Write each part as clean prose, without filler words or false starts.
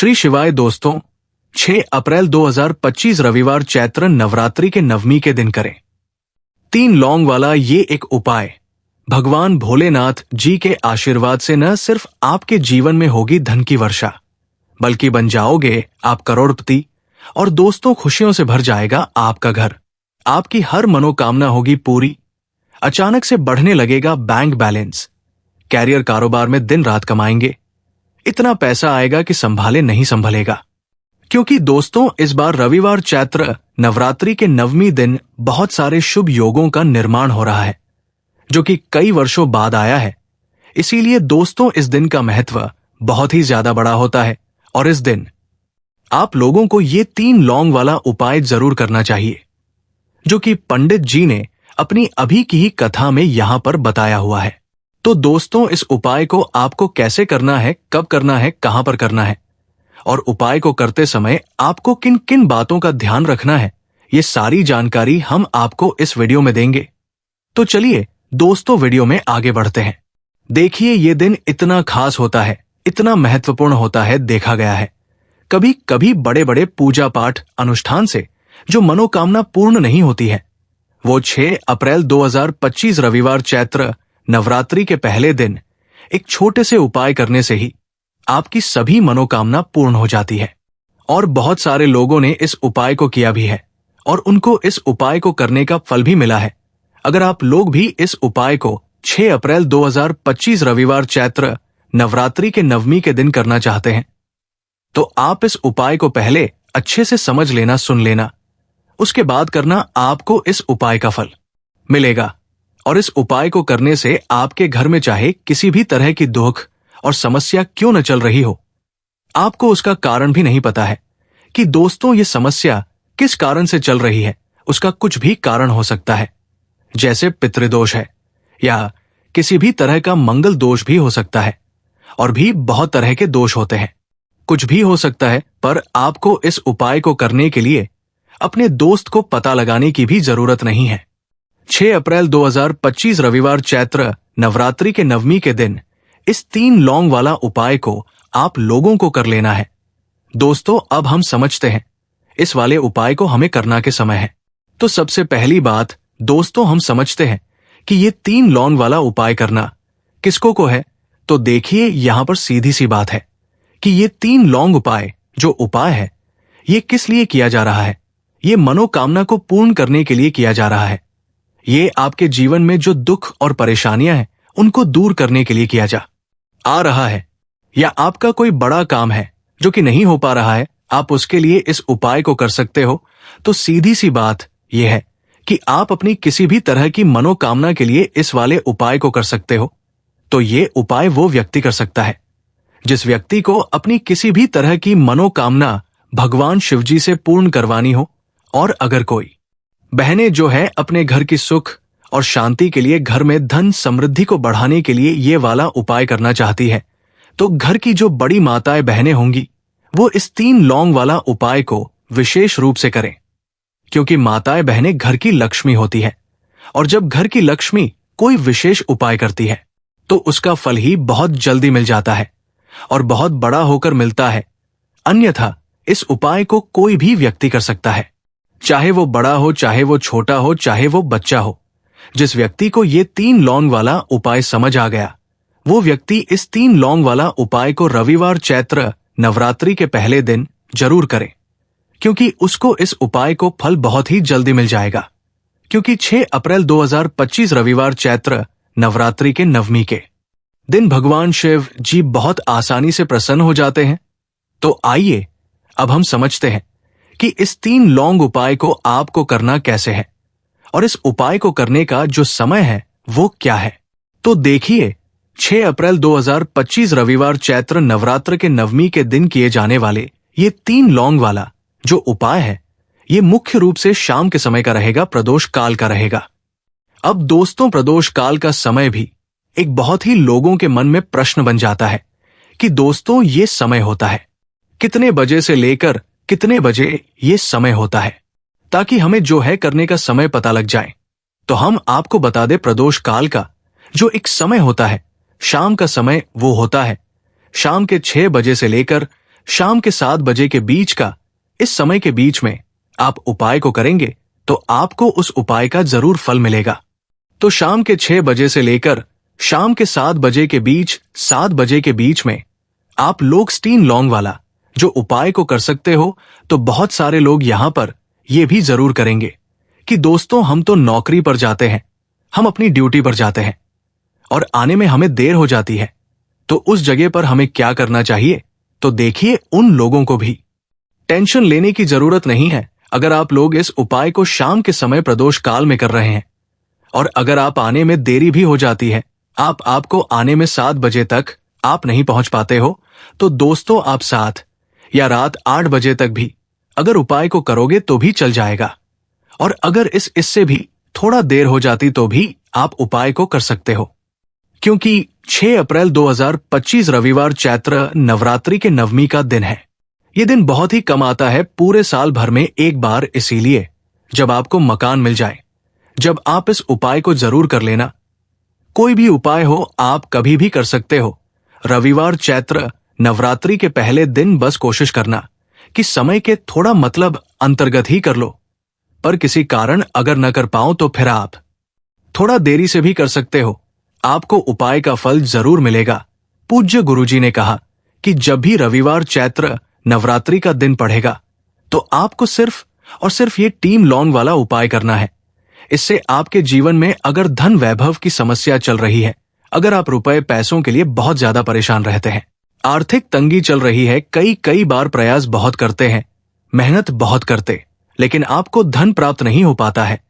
श्री शिवाय दोस्तों, 6 अप्रैल 2025 रविवार चैत्र नवरात्रि के नवमी के दिन करें 3 लौंग वाला ये एक उपाय। भगवान भोलेनाथ जी के आशीर्वाद से न सिर्फ आपके जीवन में होगी धन की वर्षा, बल्कि बन जाओगे आप करोड़पति और दोस्तों खुशियों से भर जाएगा आपका घर। आपकी हर मनोकामना होगी पूरी। अचानक से बढ़ने लगेगा बैंक बैलेंस। कैरियर कारोबार में दिन रात कमाएंगे। इतना पैसा आएगा कि संभाले नहीं संभलेगा। क्योंकि दोस्तों इस बार रविवार चैत्र नवरात्रि के नवमी दिन बहुत सारे शुभ योगों का निर्माण हो रहा है, जो कि कई वर्षों बाद आया है। इसीलिए दोस्तों इस दिन का महत्व बहुत ही ज्यादा बड़ा होता है और इस दिन आप लोगों को ये 3 लौंग वाला उपाय जरूर करना चाहिए, जो कि पंडित जी ने अपनी अभी की ही कथा में यहां पर बताया हुआ है। तो दोस्तों इस उपाय को आपको कैसे करना है, कब करना है, कहां पर करना है और उपाय को करते समय आपको किन किन बातों का ध्यान रखना है, ये सारी जानकारी हम आपको इस वीडियो में देंगे। तो चलिए दोस्तों वीडियो में आगे बढ़ते हैं। देखिए ये दिन इतना खास होता है, इतना महत्वपूर्ण होता है, देखा गया है कभी कभी बड़े बड़े पूजा पाठ अनुष्ठान से जो मनोकामना पूर्ण नहीं होती है, वो 6 अप्रैल 2025 रविवार चैत्र नवरात्रि के पहले दिन एक छोटे से उपाय करने से ही आपकी सभी मनोकामना पूर्ण हो जाती है। और बहुत सारे लोगों ने इस उपाय को किया भी है और उनको इस उपाय को करने का फल भी मिला है। अगर आप लोग भी इस उपाय को 6 अप्रैल 2025 रविवार चैत्र नवरात्रि के नवमी के दिन करना चाहते हैं, तो आप इस उपाय को पहले अच्छे से समझ लेना, सुन लेना, उसके बाद करना। आपको इस उपाय का फल मिलेगा और इस उपाय को करने से आपके घर में चाहे किसी भी तरह की दुख और समस्या क्यों न चल रही हो, आपको उसका कारण भी नहीं पता है कि दोस्तों ये समस्या किस कारण से चल रही है। उसका कुछ भी कारण हो सकता है, जैसे पितृदोष है या किसी भी तरह का मंगल दोष भी हो सकता है, और भी बहुत तरह के दोष होते हैं। कुछ भी हो सकता है, पर आपको इस उपाय को करने के लिए अपने दोस्त को पता लगाने की भी जरूरत नहीं है। 6 अप्रैल 2025 रविवार चैत्र नवरात्रि के नवमी के दिन इस 3 लौंग वाला उपाय को आप लोगों को कर लेना है। दोस्तों अब हम समझते हैं इस वाले उपाय को हमें करना के समय है। तो सबसे पहली बात दोस्तों हम समझते हैं कि ये 3 लौंग वाला उपाय करना किसको को है। तो देखिए यहां पर सीधी सी बात है कि ये 3 लौंग उपाय जो उपाय है ये किस लिए किया जा रहा है। ये मनोकामना को पूर्ण करने के लिए किया जा रहा है। ये आपके जीवन में जो दुख और परेशानियां हैं उनको दूर करने के लिए किया जा आ रहा है, या आपका कोई बड़ा काम है जो कि नहीं हो पा रहा है, आप उसके लिए इस उपाय को कर सकते हो। तो सीधी सी बात यह है कि आप अपनी किसी भी तरह की मनोकामना के लिए इस वाले उपाय को कर सकते हो। तो ये उपाय वो व्यक्ति कर सकता है जिस व्यक्ति को अपनी किसी भी तरह की मनोकामना भगवान शिवजी से पूर्ण करवानी हो। और अगर कोई बहनें जो है अपने घर की सुख और शांति के लिए, घर में धन समृद्धि को बढ़ाने के लिए ये वाला उपाय करना चाहती है, तो घर की जो बड़ी माताएं बहनें होंगी वो इस 3 लौंग वाला उपाय को विशेष रूप से करें। क्योंकि माताएं बहनें घर की लक्ष्मी होती है, और जब घर की लक्ष्मी कोई विशेष उपाय करती है तो उसका फल ही बहुत जल्दी मिल जाता है और बहुत बड़ा होकर मिलता है। अन्यथा इस उपाय को कोई भी व्यक्ति कर सकता है, चाहे वो बड़ा हो, चाहे वो छोटा हो, चाहे वो बच्चा हो। जिस व्यक्ति को ये 3 लौंग वाला उपाय समझ आ गया, वो व्यक्ति इस 3 लौंग वाला उपाय को रविवार चैत्र नवरात्रि के पहले दिन जरूर करे, क्योंकि उसको इस उपाय को फल बहुत ही जल्दी मिल जाएगा। क्योंकि 6 अप्रैल 2025 रविवार चैत्र नवरात्रि के नवमी के दिन भगवान शिव जी बहुत आसानी से प्रसन्न हो जाते हैं। तो आइए अब हम समझते हैं कि इस 3 लौंग उपाय को आपको करना कैसे है और इस उपाय को करने का जो समय है वो क्या है। तो देखिए 6 अप्रैल 2025 रविवार चैत्र नवरात्र के नवमी के दिन किए जाने वाले ये 3 लौंग वाला जो उपाय है, ये मुख्य रूप से शाम के समय का रहेगा, प्रदोष काल का रहेगा। अब दोस्तों प्रदोष काल का समय भी एक बहुत ही लोगों के मन में प्रश्न बन जाता है कि दोस्तों ये समय होता है कितने बजे से लेकर कितने बजे ये समय होता है, ताकि हमें जो है करने का समय पता लग जाए। तो हम आपको बता दें प्रदोष काल का जो एक समय होता है, शाम का समय वो होता है शाम के 6 बजे से लेकर शाम के 7 बजे के बीच का, इस समय के बीच में आप उपाय को करेंगे तो आपको उस उपाय का जरूर फल मिलेगा। तो शाम के 6 बजे से लेकर शाम के 7 बजे के बीच, 7 बजे के बीच में आप लोग स्टीन लौंग वाला जो उपाय को कर सकते हो। तो बहुत सारे लोग यहां पर ये भी जरूर करेंगे कि दोस्तों हम तो नौकरी पर जाते हैं, हम अपनी ड्यूटी पर जाते हैं और आने में हमें देर हो जाती है, तो उस जगह पर हमें क्या करना चाहिए। तो देखिए, उन लोगों को भी टेंशन लेने की जरूरत नहीं है अगर आप लोग इस उपाय को शाम के समय प्रदोष काल में कर रहे हैं। और अगर आप आने में देरी भी हो जाती है, आपको आने में 7 बजे तक आप नहीं पहुंच पाते हो, तो दोस्तों आप 7 या रात 8 बजे तक भी अगर उपाय को करोगे तो भी चल जाएगा। और अगर इससे भी थोड़ा देर हो जाती तो भी आप उपाय को कर सकते हो, क्योंकि 6 अप्रैल 2025 रविवार चैत्र नवरात्रि के नवमी का दिन है। ये दिन बहुत ही कम आता है पूरे साल भर में एक बार, इसीलिए जब आपको मकान मिल जाए, जब आप इस उपाय को जरूर कर लेना। कोई भी उपाय हो आप कभी भी कर सकते हो। रविवार चैत्र नवरात्रि के पहले दिन बस कोशिश करना कि समय के थोड़ा मतलब अंतर्गत ही कर लो, पर किसी कारण अगर न कर पाओ तो फिर आप थोड़ा देरी से भी कर सकते हो, आपको उपाय का फल जरूर मिलेगा। पूज्य गुरुजी ने कहा कि जब भी रविवार चैत्र नवरात्रि का दिन पड़ेगा तो आपको सिर्फ और सिर्फ ये टीम लौंग वाला उपाय करना है। इससे आपके जीवन में अगर धन वैभव की समस्या चल रही है, अगर आप रुपए पैसों के लिए बहुत ज्यादा परेशान रहते हैं, आर्थिक तंगी चल रही है, कई बार प्रयास बहुत करते हैं, मेहनत बहुत करते, लेकिन आपको धन प्राप्त नहीं हो पाता है,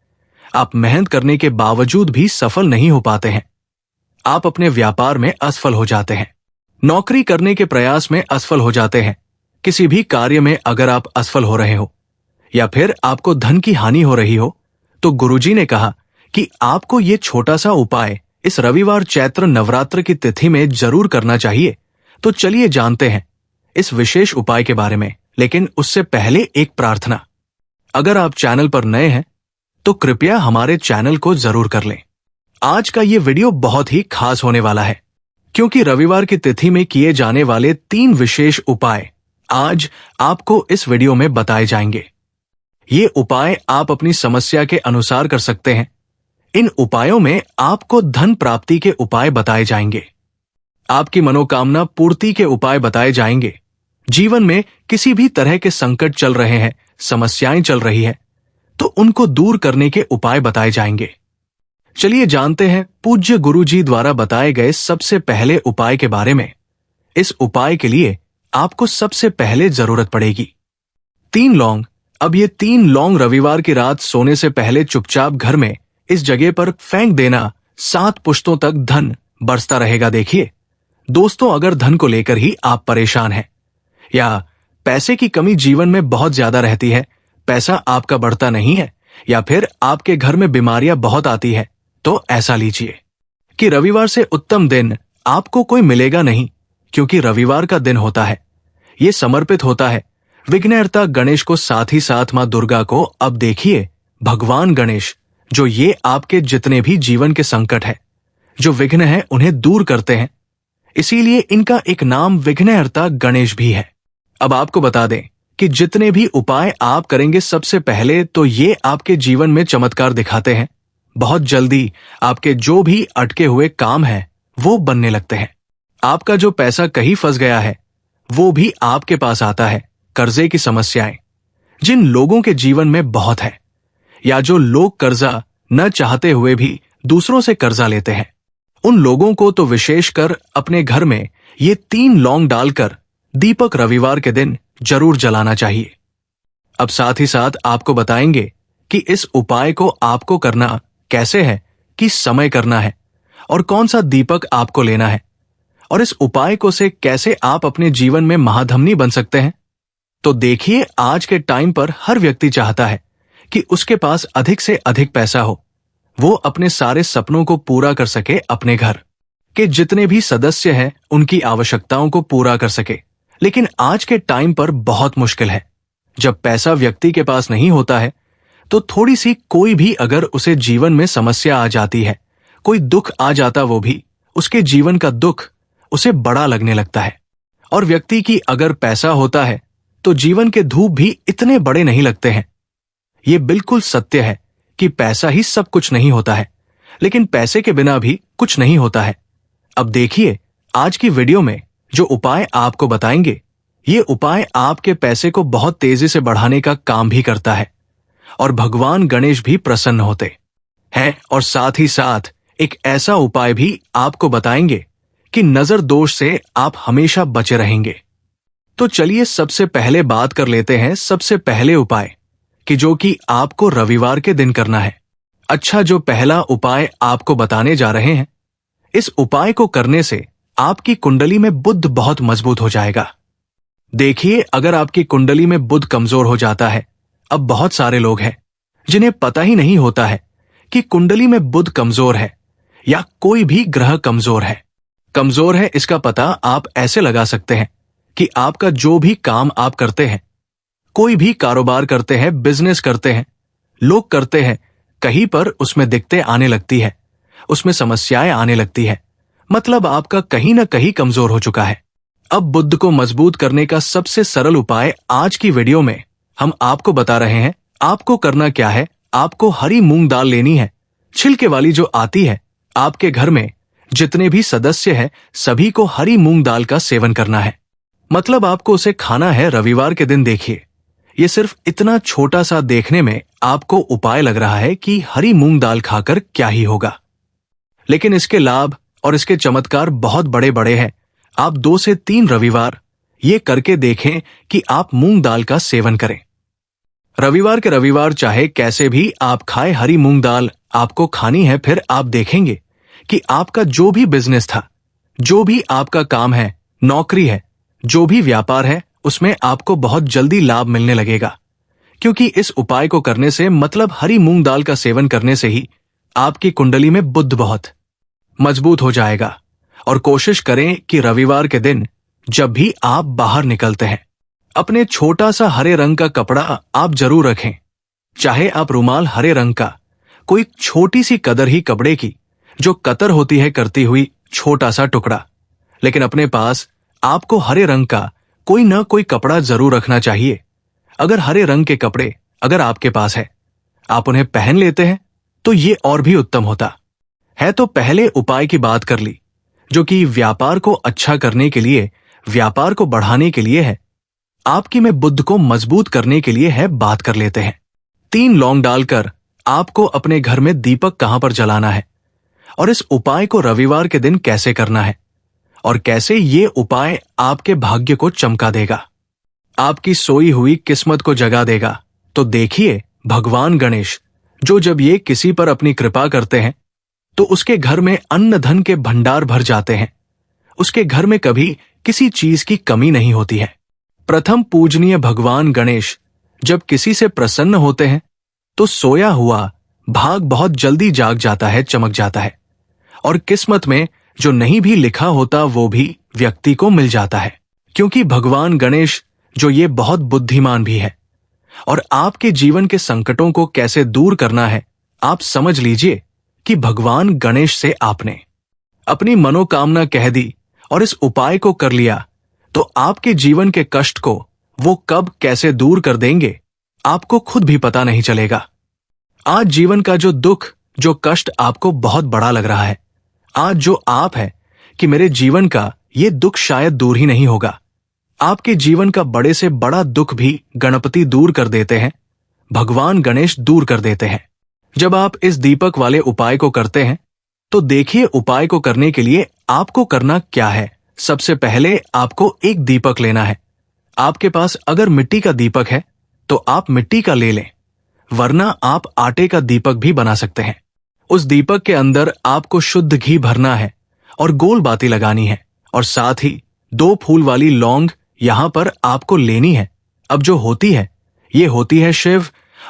आप मेहनत करने के बावजूद भी सफल नहीं हो पाते हैं, आप अपने व्यापार में असफल हो जाते हैं, नौकरी करने के प्रयास में असफल हो जाते हैं, किसी भी कार्य में अगर आप असफल हो रहे हो या फिर आपको धन की हानि हो रही हो, तो गुरुजी ने कहा कि आपको ये छोटा सा उपाय इस रविवार चैत्र नवरात्र की तिथि में जरूर करना चाहिए। तो चलिए जानते हैं इस विशेष उपाय के बारे में, लेकिन उससे पहले एक प्रार्थना। अगर आप चैनल पर नए हैं तो कृपया हमारे चैनल को जरूर कर लें। आज का ये वीडियो बहुत ही खास होने वाला है, क्योंकि रविवार की तिथि में किए जाने वाले 3 विशेष उपाय आज आपको इस वीडियो में बताए जाएंगे। ये उपाय आप अपनी समस्या के अनुसार कर सकते हैं। इन उपायों में आपको धन प्राप्ति के उपाय बताए जाएंगे, आपकी मनोकामना पूर्ति के उपाय बताए जाएंगे, जीवन में किसी भी तरह के संकट चल रहे हैं, समस्याएं चल रही है, तो उनको दूर करने के उपाय बताए जाएंगे। चलिए जानते हैं पूज्य गुरुजी द्वारा बताए गए सबसे पहले उपाय के बारे में। इस उपाय के लिए आपको सबसे पहले जरूरत पड़ेगी 3 लौंग। अब ये 3 लौंग रविवार की रात सोने से पहले चुपचाप घर में इस जगह पर फेंक देना। 7 पुश्तों तक धन बरसता रहेगा। देखिए दोस्तों, अगर धन को लेकर ही आप परेशान हैं या पैसे की कमी जीवन में बहुत ज्यादा रहती है, पैसा आपका बढ़ता नहीं है, या फिर आपके घर में बीमारियां बहुत आती है, तो ऐसा लीजिए कि रविवार से उत्तम दिन आपको कोई मिलेगा नहीं, क्योंकि रविवार का दिन होता है, ये समर्पित होता है विघ्नहर्ता गणेश को, साथ ही साथ मां दुर्गा को। अब देखिए भगवान गणेश, जो ये आपके जितने भी जीवन के संकट है, जो विघ्न है, उन्हें दूर करते हैं, इसीलिए इनका एक नाम विघ्नहर्ता गणेश भी है। अब आपको बता दें कि जितने भी उपाय आप करेंगे, सबसे पहले तो ये आपके जीवन में चमत्कार दिखाते हैं। बहुत जल्दी आपके जो भी अटके हुए काम है वो बनने लगते हैं। आपका जो पैसा कहीं फंस गया है वो भी आपके पास आता है। कर्जे की समस्याएं जिन लोगों के जीवन में बहुत है, या जो लोग कर्जा न चाहते हुए भी दूसरों से कर्जा लेते हैं, उन लोगों को तो विशेषकर अपने घर में ये 3 लौंग डालकर दीपक रविवार के दिन जरूर जलाना चाहिए। अब साथ ही साथ आपको बताएंगे कि इस उपाय को आपको करना कैसे है, किस समय करना है और कौन सा दीपक आपको लेना है, और इस उपाय को से कैसे आप अपने जीवन में महाधनी बन सकते हैं। तो देखिए, आज के टाइम पर हर व्यक्ति चाहता है कि उसके पास अधिक से अधिक पैसा हो, वो अपने सारे सपनों को पूरा कर सके, अपने घर के जितने भी सदस्य हैं उनकी आवश्यकताओं को पूरा कर सके। लेकिन आज के टाइम पर बहुत मुश्किल है। जब पैसा व्यक्ति के पास नहीं होता है तो थोड़ी सी कोई भी अगर उसे जीवन में समस्या आ जाती है, कोई दुख आ जाता, वो भी उसके जीवन का दुख उसे बड़ा लगने लगता है। और व्यक्ति की अगर पैसा होता है तो जीवन के धूप भी इतने बड़े नहीं लगते हैं। ये बिल्कुल सत्य है कि पैसा ही सब कुछ नहीं होता है, लेकिन पैसे के बिना भी कुछ नहीं होता है। अब देखिए, आज की वीडियो में जो उपाय आपको बताएंगे, ये उपाय आपके पैसे को बहुत तेजी से बढ़ाने का काम भी करता है और भगवान गणेश भी प्रसन्न होते हैं। और साथ ही साथ एक ऐसा उपाय भी आपको बताएंगे कि नजर दोष से आप हमेशा बचे रहेंगे। तो चलिए सबसे पहले बात कर लेते हैं सबसे पहले उपाय कि जो कि आपको रविवार के दिन करना है। अच्छा, जो पहला उपाय आपको बताने जा रहे हैं, इस उपाय को करने से आपकी कुंडली में बुध बहुत मजबूत हो जाएगा। देखिए, अगर आपकी कुंडली में बुध कमजोर हो जाता है, अब बहुत सारे लोग हैं जिन्हें पता ही नहीं होता है कि कुंडली में बुध कमजोर है या कोई भी ग्रह कमजोर है। इसका पता आप ऐसे लगा सकते हैं कि आपका जो भी काम आप करते हैं, कोई भी कारोबार करते हैं, बिजनेस करते हैं, लोग करते हैं, कहीं पर उसमें दिक्कतें आने लगती है, उसमें समस्याएं आने लगती है, मतलब आपका कहीं ना कहीं कमजोर हो चुका है। अब बुध को मजबूत करने का सबसे सरल उपाय आज की वीडियो में हम आपको बता रहे हैं। आपको करना क्या है, आपको हरी मूंग दाल लेनी है, छिलके वाली जो आती है। आपके घर में जितने भी सदस्य हैं, सभी को हरी मूंग दाल का सेवन करना है, मतलब आपको उसे खाना है रविवार के दिन। देखिए, ये सिर्फ इतना छोटा सा देखने में आपको उपाय लग रहा है कि हरी मूंग दाल खाकर क्या ही होगा, लेकिन इसके लाभ और इसके चमत्कार बहुत बड़े बड़े हैं। आप 2 से 3 रविवार ये करके देखें कि आप मूंग दाल का सेवन करें। रविवार के रविवार चाहे कैसे भी आप खाए, हरी मूंग दाल आपको खानी है। फिर आप देखेंगे कि आपका जो भी बिजनेस था, जो भी आपका काम है, नौकरी है, जो भी व्यापार है, उसमें आपको बहुत जल्दी लाभ मिलने लगेगा। क्योंकि इस उपाय को करने से, मतलब हरी मूंग दाल का सेवन करने से ही आपकी कुंडली में बुध बहुत मजबूत हो जाएगा। और कोशिश करें कि रविवार के दिन जब भी आप बाहर निकलते हैं, अपने छोटा सा हरे रंग का कपड़ा आप जरूर रखें। चाहे आप रुमाल हरे रंग का, कोई छोटी सी कदर ही कपड़े की, जो कतर होती है करती हुई, छोटा सा टुकड़ा, लेकिन अपने पास आपको हरे रंग का कोई ना कोई कपड़ा जरूर रखना चाहिए। अगर हरे रंग के कपड़े अगर आपके पास है, आप उन्हें पहन लेते हैं तो ये और भी उत्तम होता है। तो पहले उपाय की बात कर ली, जो कि व्यापार को अच्छा करने के लिए, व्यापार को बढ़ाने के लिए है, आपकी में बुध को मजबूत करने के लिए है। बात कर लेते हैं। 3 लौंग डालकर आपको अपने घर में दीपक कहां पर जलाना है और इस उपाय को रविवार के दिन कैसे करना है और कैसे ये उपाय आपके भाग्य को चमका देगा, आपकी सोई हुई किस्मत को जगा देगा। तो देखिए, भगवान गणेश जो जब ये किसी पर अपनी कृपा करते हैं तो उसके घर में अन्न धन के भंडार भर जाते हैं। उसके घर में कभी किसी चीज की कमी नहीं होती है। प्रथम पूजनीय भगवान गणेश जब किसी से प्रसन्न होते हैं तो सोया हुआ भाग बहुत जल्दी जाग जाता है, चमक जाता है, और किस्मत में जो नहीं भी लिखा होता वो भी व्यक्ति को मिल जाता है। क्योंकि भगवान गणेश जो ये बहुत बुद्धिमान भी है। और आपके जीवन के संकटों को कैसे दूर करना है, आप समझ लीजिए कि भगवान गणेश से आपने अपनी मनोकामना कह दी और इस उपाय को कर लिया तो आपके जीवन के कष्ट को वो कब कैसे दूर कर देंगे, आपको खुद भी पता नहीं चलेगा। आज जीवन का जो दुख, जो कष्ट आपको बहुत बड़ा लग रहा है, आज जो आप है कि मेरे जीवन का ये दुख शायद दूर ही नहीं होगा, आपके जीवन का बड़े से बड़ा दुख भी गणपति दूर कर देते हैं, भगवान गणेश दूर कर देते हैं। जब आप इस दीपक वाले उपाय को करते हैं तो देखिए, उपाय को करने के लिए आपको करना क्या है। सबसे पहले आपको एक दीपक लेना है। आपके पास अगर मिट्टी का दीपक है तो आप मिट्टी का ले लें, वरना आप आटे का दीपक भी बना सकते हैं। उस दीपक के अंदर आपको शुद्ध घी भरना है और गोल बाती लगानी है, और साथ ही 2 फूल वाली लौंग यहां पर आपको लेनी है। अब जो होती है, ये होती है शिव,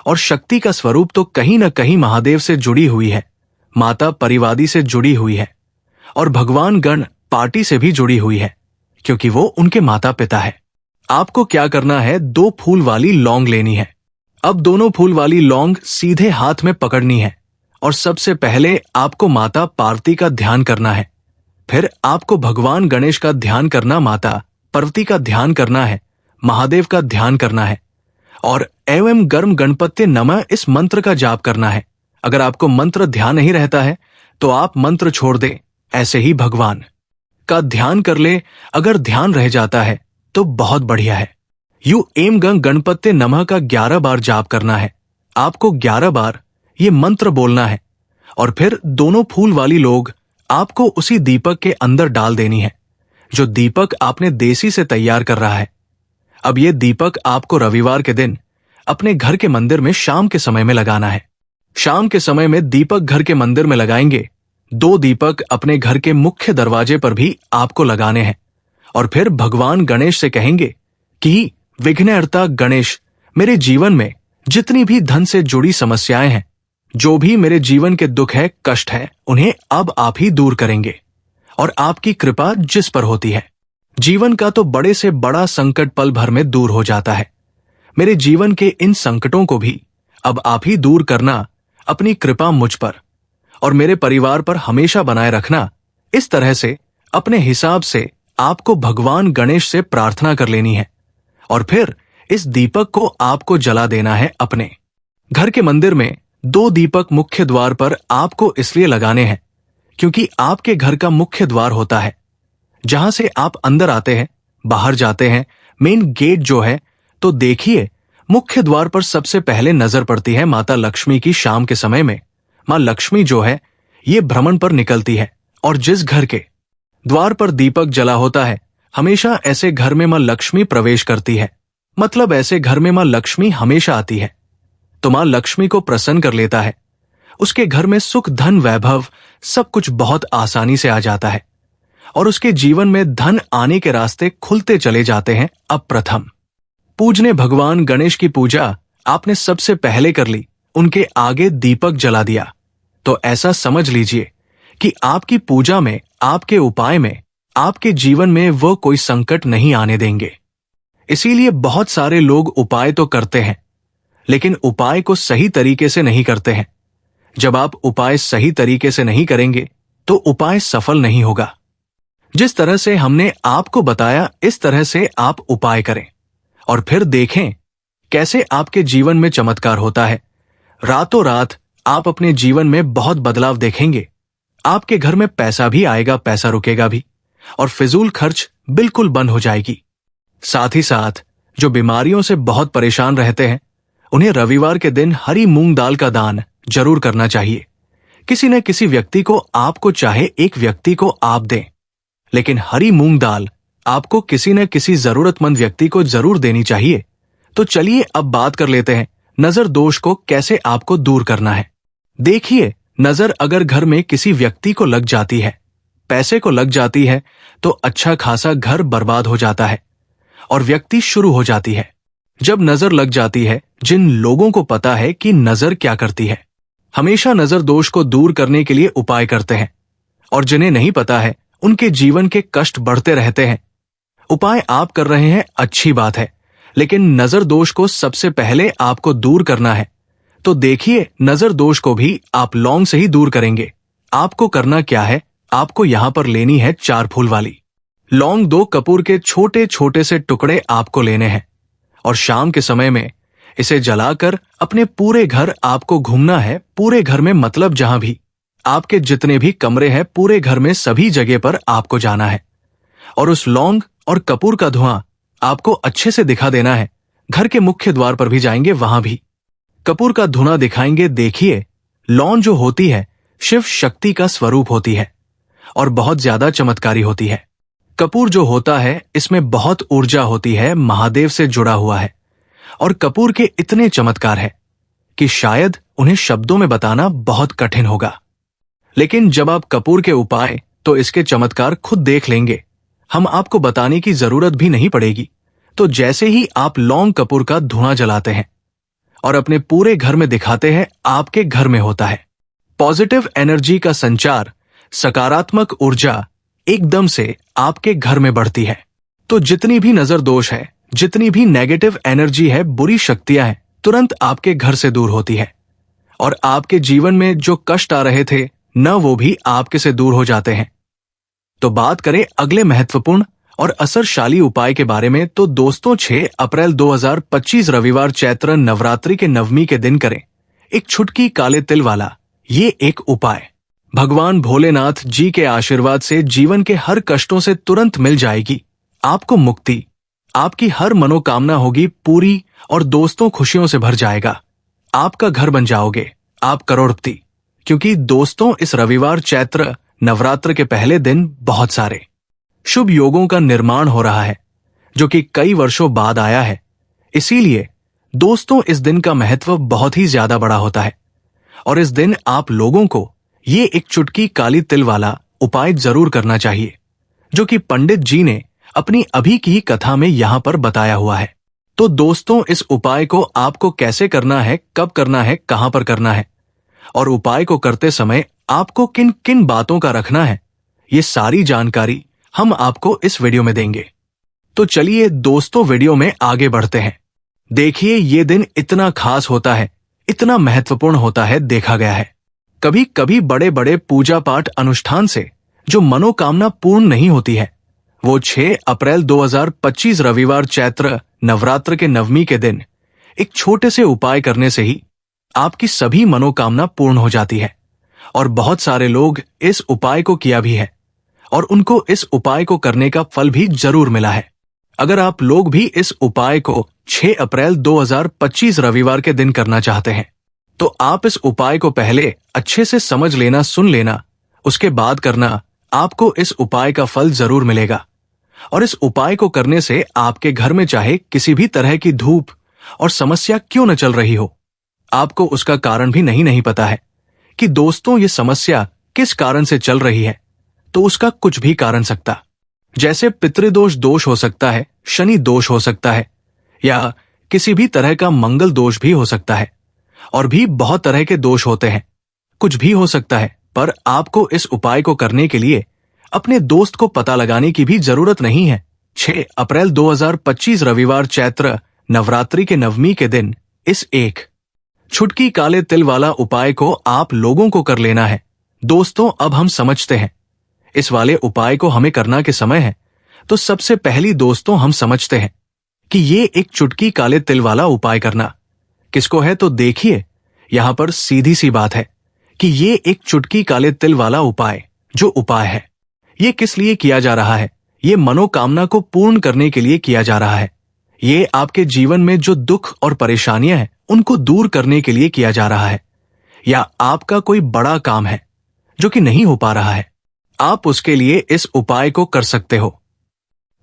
और शक्ति का स्वरूप तो कहीं ना कहीं महादेव से जुड़ी हुई है, माता परिवादी से जुड़ी हुई है, और भगवान गण पार्टी से भी जुड़ी हुई है, क्योंकि वो उनके माता पिता है। आपको क्या करना है, 2 फूल वाली लौंग लेनी है। अब दोनों फूल वाली लौंग सीधे हाथ में पकड़नी है, और सबसे पहले आपको माता पार्वती का ध्यान करना है। फिर आपको भगवान गणेश का ध्यान करना, माता पार्वती का ध्यान करना है, महादेव का ध्यान करना है और एवं गर्म गणपत्य नमः इस मंत्र का जाप करना है। अगर आपको मंत्र ध्यान नहीं रहता है तो आप मंत्र छोड़ दें, ऐसे ही भगवान का ध्यान कर ले। अगर ध्यान रह जाता है तो बहुत बढ़िया है। यू एम गणपत्य नमः का 11 बार जाप करना है। आपको 11 बार ये मंत्र बोलना है और फिर दोनों फूल वाली लोग आपको उसी दीपक के अंदर डाल देनी है जो दीपक आपने देसी से तैयार कर रहा है। अब ये दीपक आपको रविवार के दिन अपने घर के मंदिर में शाम के समय में लगाना है। शाम के समय में दीपक घर के मंदिर में लगाएंगे। 2 दीपक अपने घर के मुख्य दरवाजे पर भी आपको लगाने हैं और फिर भगवान गणेश से कहेंगे कि विघ्नहर्ता गणेश, मेरे जीवन में जितनी भी धन से जुड़ी समस्याएं हैं, जो भी मेरे जीवन के दुख है, कष्ट है, उन्हें अब आप ही दूर करेंगे और आपकी कृपा जिस पर होती है, जीवन का तो बड़े से बड़ा संकट पल भर में दूर हो जाता है। मेरे जीवन के इन संकटों को भी अब आप ही दूर करना, अपनी कृपा मुझ पर और मेरे परिवार पर हमेशा बनाए रखना। इस तरह से अपने हिसाब से आपको भगवान गणेश से प्रार्थना कर लेनी है और फिर इस दीपक को आपको जला देना है। अपने घर के मंदिर में 2 दीपक मुख्य द्वार पर आपको इसलिए लगाने हैं क्योंकि आपके घर का मुख्य द्वार होता है जहां से आप अंदर आते हैं, बाहर जाते हैं, मेन गेट जो है। तो देखिए, मुख्य द्वार पर सबसे पहले नजर पड़ती है माता लक्ष्मी की। शाम के समय में मां लक्ष्मी जो है ये भ्रमण पर निकलती है और जिस घर के द्वार पर दीपक जला होता है, हमेशा ऐसे घर में मां लक्ष्मी प्रवेश करती है। मतलब ऐसे घर में मां लक्ष्मी हमेशा आती है तो मां लक्ष्मी को प्रसन्न कर लेता है। उसके घर में सुख, धन, वैभव सब कुछ बहुत आसानी से आ जाता है और उसके जीवन में धन आने के रास्ते खुलते चले जाते हैं। अब प्रथम पूजने भगवान गणेश की पूजा आपने सबसे पहले कर ली, उनके आगे दीपक जला दिया, तो ऐसा समझ लीजिए कि आपकी पूजा में, आपके उपाय में, आपके जीवन में वो कोई संकट नहीं आने देंगे। इसीलिए बहुत सारे लोग उपाय तो करते हैं लेकिन उपाय को सही तरीके से नहीं करते हैं। जब आप उपाय सही तरीके से नहीं करेंगे तो उपाय सफल नहीं होगा। जिस तरह से हमने आपको बताया, इस तरह से आप उपाय करें और फिर देखें कैसे आपके जीवन में चमत्कार होता है। रातों रात आप अपने जीवन में बहुत बदलाव देखेंगे। आपके घर में पैसा भी आएगा, पैसा रुकेगा भी और फिजूल खर्च बिल्कुल बंद हो जाएगी। साथ ही साथ जो बीमारियों से बहुत परेशान रहते हैं, उन्हें रविवार के दिन हरी मूंग दाल का दान जरूर करना चाहिए। किसी न किसी व्यक्ति को, आपको चाहे एक व्यक्ति को आप दें, लेकिन हरी मूंग दाल आपको किसी न किसी जरूरतमंद व्यक्ति को जरूर देनी चाहिए। तो चलिए अब बात कर लेते हैं नजर दोष को कैसे आपको दूर करना है। देखिए, नजर अगर घर में किसी व्यक्ति को लग जाती है, पैसे को लग जाती है, तो अच्छा खासा घर बर्बाद हो जाता है और व्यक्ति शुरू हो जाती है। जब नजर लग जाती है, जिन लोगों को पता है कि नजर क्या करती है, हमेशा नजर दोष को दूर करने के लिए उपाय करते हैं और जिन्हें नहीं पता है, उनके जीवन के कष्ट बढ़ते रहते हैं। उपाय आप कर रहे हैं, अच्छी बात है, लेकिन नजर दोष को सबसे पहले आपको दूर करना है। तो देखिए, नजर दोष को भी आप लौंग से ही दूर करेंगे। आपको करना क्या है, आपको यहां पर लेनी है 4 फूल वाली लौंग। 2 कपूर के छोटे छोटे से टुकड़े आपको लेने हैं और शाम के समय में इसे जलाकर अपने पूरे घर आपको घूमना है। पूरे घर में, मतलब जहां भी आपके जितने भी कमरे हैं, पूरे घर में सभी जगह पर आपको जाना है और उस लौंग और कपूर का धुआं आपको अच्छे से दिखा देना है। घर के मुख्य द्वार पर भी जाएंगे, वहां भी कपूर का धुआं दिखाएंगे। देखिए, लौंग जो होती है शिव शक्ति का स्वरूप होती है और बहुत ज्यादा चमत्कारी होती है। कपूर जो होता है इसमें बहुत ऊर्जा होती है, महादेव से जुड़ा हुआ है और कपूर के इतने चमत्कार है कि शायद उन्हें शब्दों में बताना बहुत कठिन होगा। लेकिन जब आप कपूर के उपाय, तो इसके चमत्कार खुद देख लेंगे। हम आपको बताने की जरूरत भी नहीं पड़ेगी। तो जैसे ही आप लौंग कपूर का धुआं जलाते हैं और अपने पूरे घर में दिखाते हैं, आपके घर में होता है पॉजिटिव एनर्जी का संचार, सकारात्मक ऊर्जा एकदम से आपके घर में बढ़ती है। तो जितनी भी नजर दोष है, जितनी भी नेगेटिव एनर्जी है, बुरी शक्तियां हैं, तुरंत आपके घर से दूर होती है और आपके जीवन में जो कष्ट आ रहे थे न, वो भी आपके से दूर हो जाते हैं। तो बात करें अगले महत्वपूर्ण और असरशाली उपाय के बारे में, तो दोस्तों 6 अप्रैल 2025 रविवार चैत्र नवरात्रि के नवमी के दिन करें एक छुटकी काले तिल वाला ये एक उपाय। भगवान भोलेनाथ जी के आशीर्वाद से जीवन के हर कष्टों से तुरंत मिल जाएगी आपको मुक्ति, आपकी हर मनोकामना होगी पूरी और दोस्तों खुशियों से भर जाएगा। आपका घर बन जाओगे आप करोड़पति, क्योंकि दोस्तों इस रविवार चैत्र नवरात्र के पहले दिन बहुत सारे शुभ योगों का निर्माण हो रहा है जो कि कई वर्षों बाद आया है। इसीलिए दोस्तों इस दिन का महत्व बहुत ही ज्यादा बड़ा होता है और इस दिन आप लोगों को ये एक चुटकी काली तिल वाला उपाय जरूर करना चाहिए जो कि पंडित जी ने अपनी अभी की कथा में यहां पर बताया हुआ है। तो दोस्तों इस उपाय को आपको कैसे करना है, कब करना है, कहां पर करना है और उपाय को करते समय आपको किन किन बातों का रखना है, ये सारी जानकारी हम आपको इस वीडियो में देंगे। तो चलिए दोस्तों वीडियो में आगे बढ़ते हैं। देखिए ये दिन इतना खास होता है, इतना महत्वपूर्ण होता है, देखा गया है कभी कभी बड़े बड़े पूजा पाठ अनुष्ठान से जो मनोकामना पूर्ण नहीं होती है वो 6 अप्रैल 2025 रविवार चैत्र नवरात्र के नवमी के दिन एक छोटे से उपाय करने से ही आपकी सभी मनोकामना पूर्ण हो जाती है। और बहुत सारे लोग इस उपाय को किया भी है और उनको इस उपाय को करने का फल भी जरूर मिला है। अगर आप लोग भी इस उपाय को 6 अप्रैल 2025 रविवार के दिन करना चाहते हैं तो आप इस उपाय को पहले अच्छे से समझ लेना, सुन लेना, उसके बाद करना। आपको इस उपाय का फल जरूर मिलेगा और इस उपाय को करने से आपके घर में चाहे किसी भी तरह की धूप और समस्या क्यों न चल रही हो, आपको उसका कारण भी नहीं पता है कि दोस्तों ये समस्या किस कारण से चल रही है, तो उसका कुछ भी कारण सकता, जैसे पितृदोष दोष हो सकता है, शनि दोष हो सकता है या किसी भी तरह का मंगल दोष भी हो सकता है और भी बहुत तरह के दोष होते हैं, कुछ भी हो सकता है। पर आपको इस उपाय को करने के लिए अपने दोस्त को पता लगाने की भी जरूरत नहीं है। 6 अप्रैल 2025 रविवार चैत्र नवरात्रि के नवमी के दिन इस एक छुटकी काले तिल वाला उपाय को आप लोगों को कर लेना है। दोस्तों अब हम समझते हैं इस वाले उपाय को हमें करना के समय है, तो सबसे पहली दोस्तों हम समझते हैं कि ये एक चुटकी काले तिल वाला उपाय करना किसको है। तो देखिए यहां पर सीधी सी बात है कि ये एक चुटकी काले तिल वाला उपाय जो उपाय है ये किस लिए किया जा रहा है, ये मनोकामना को पूर्ण करने के लिए किया जा रहा है। ये आपके जीवन में जो दुख और परेशानियां हैं उनको दूर करने के लिए किया जा रहा है, या आपका कोई बड़ा काम है जो कि नहीं हो पा रहा है, आप उसके लिए इस उपाय को कर सकते हो।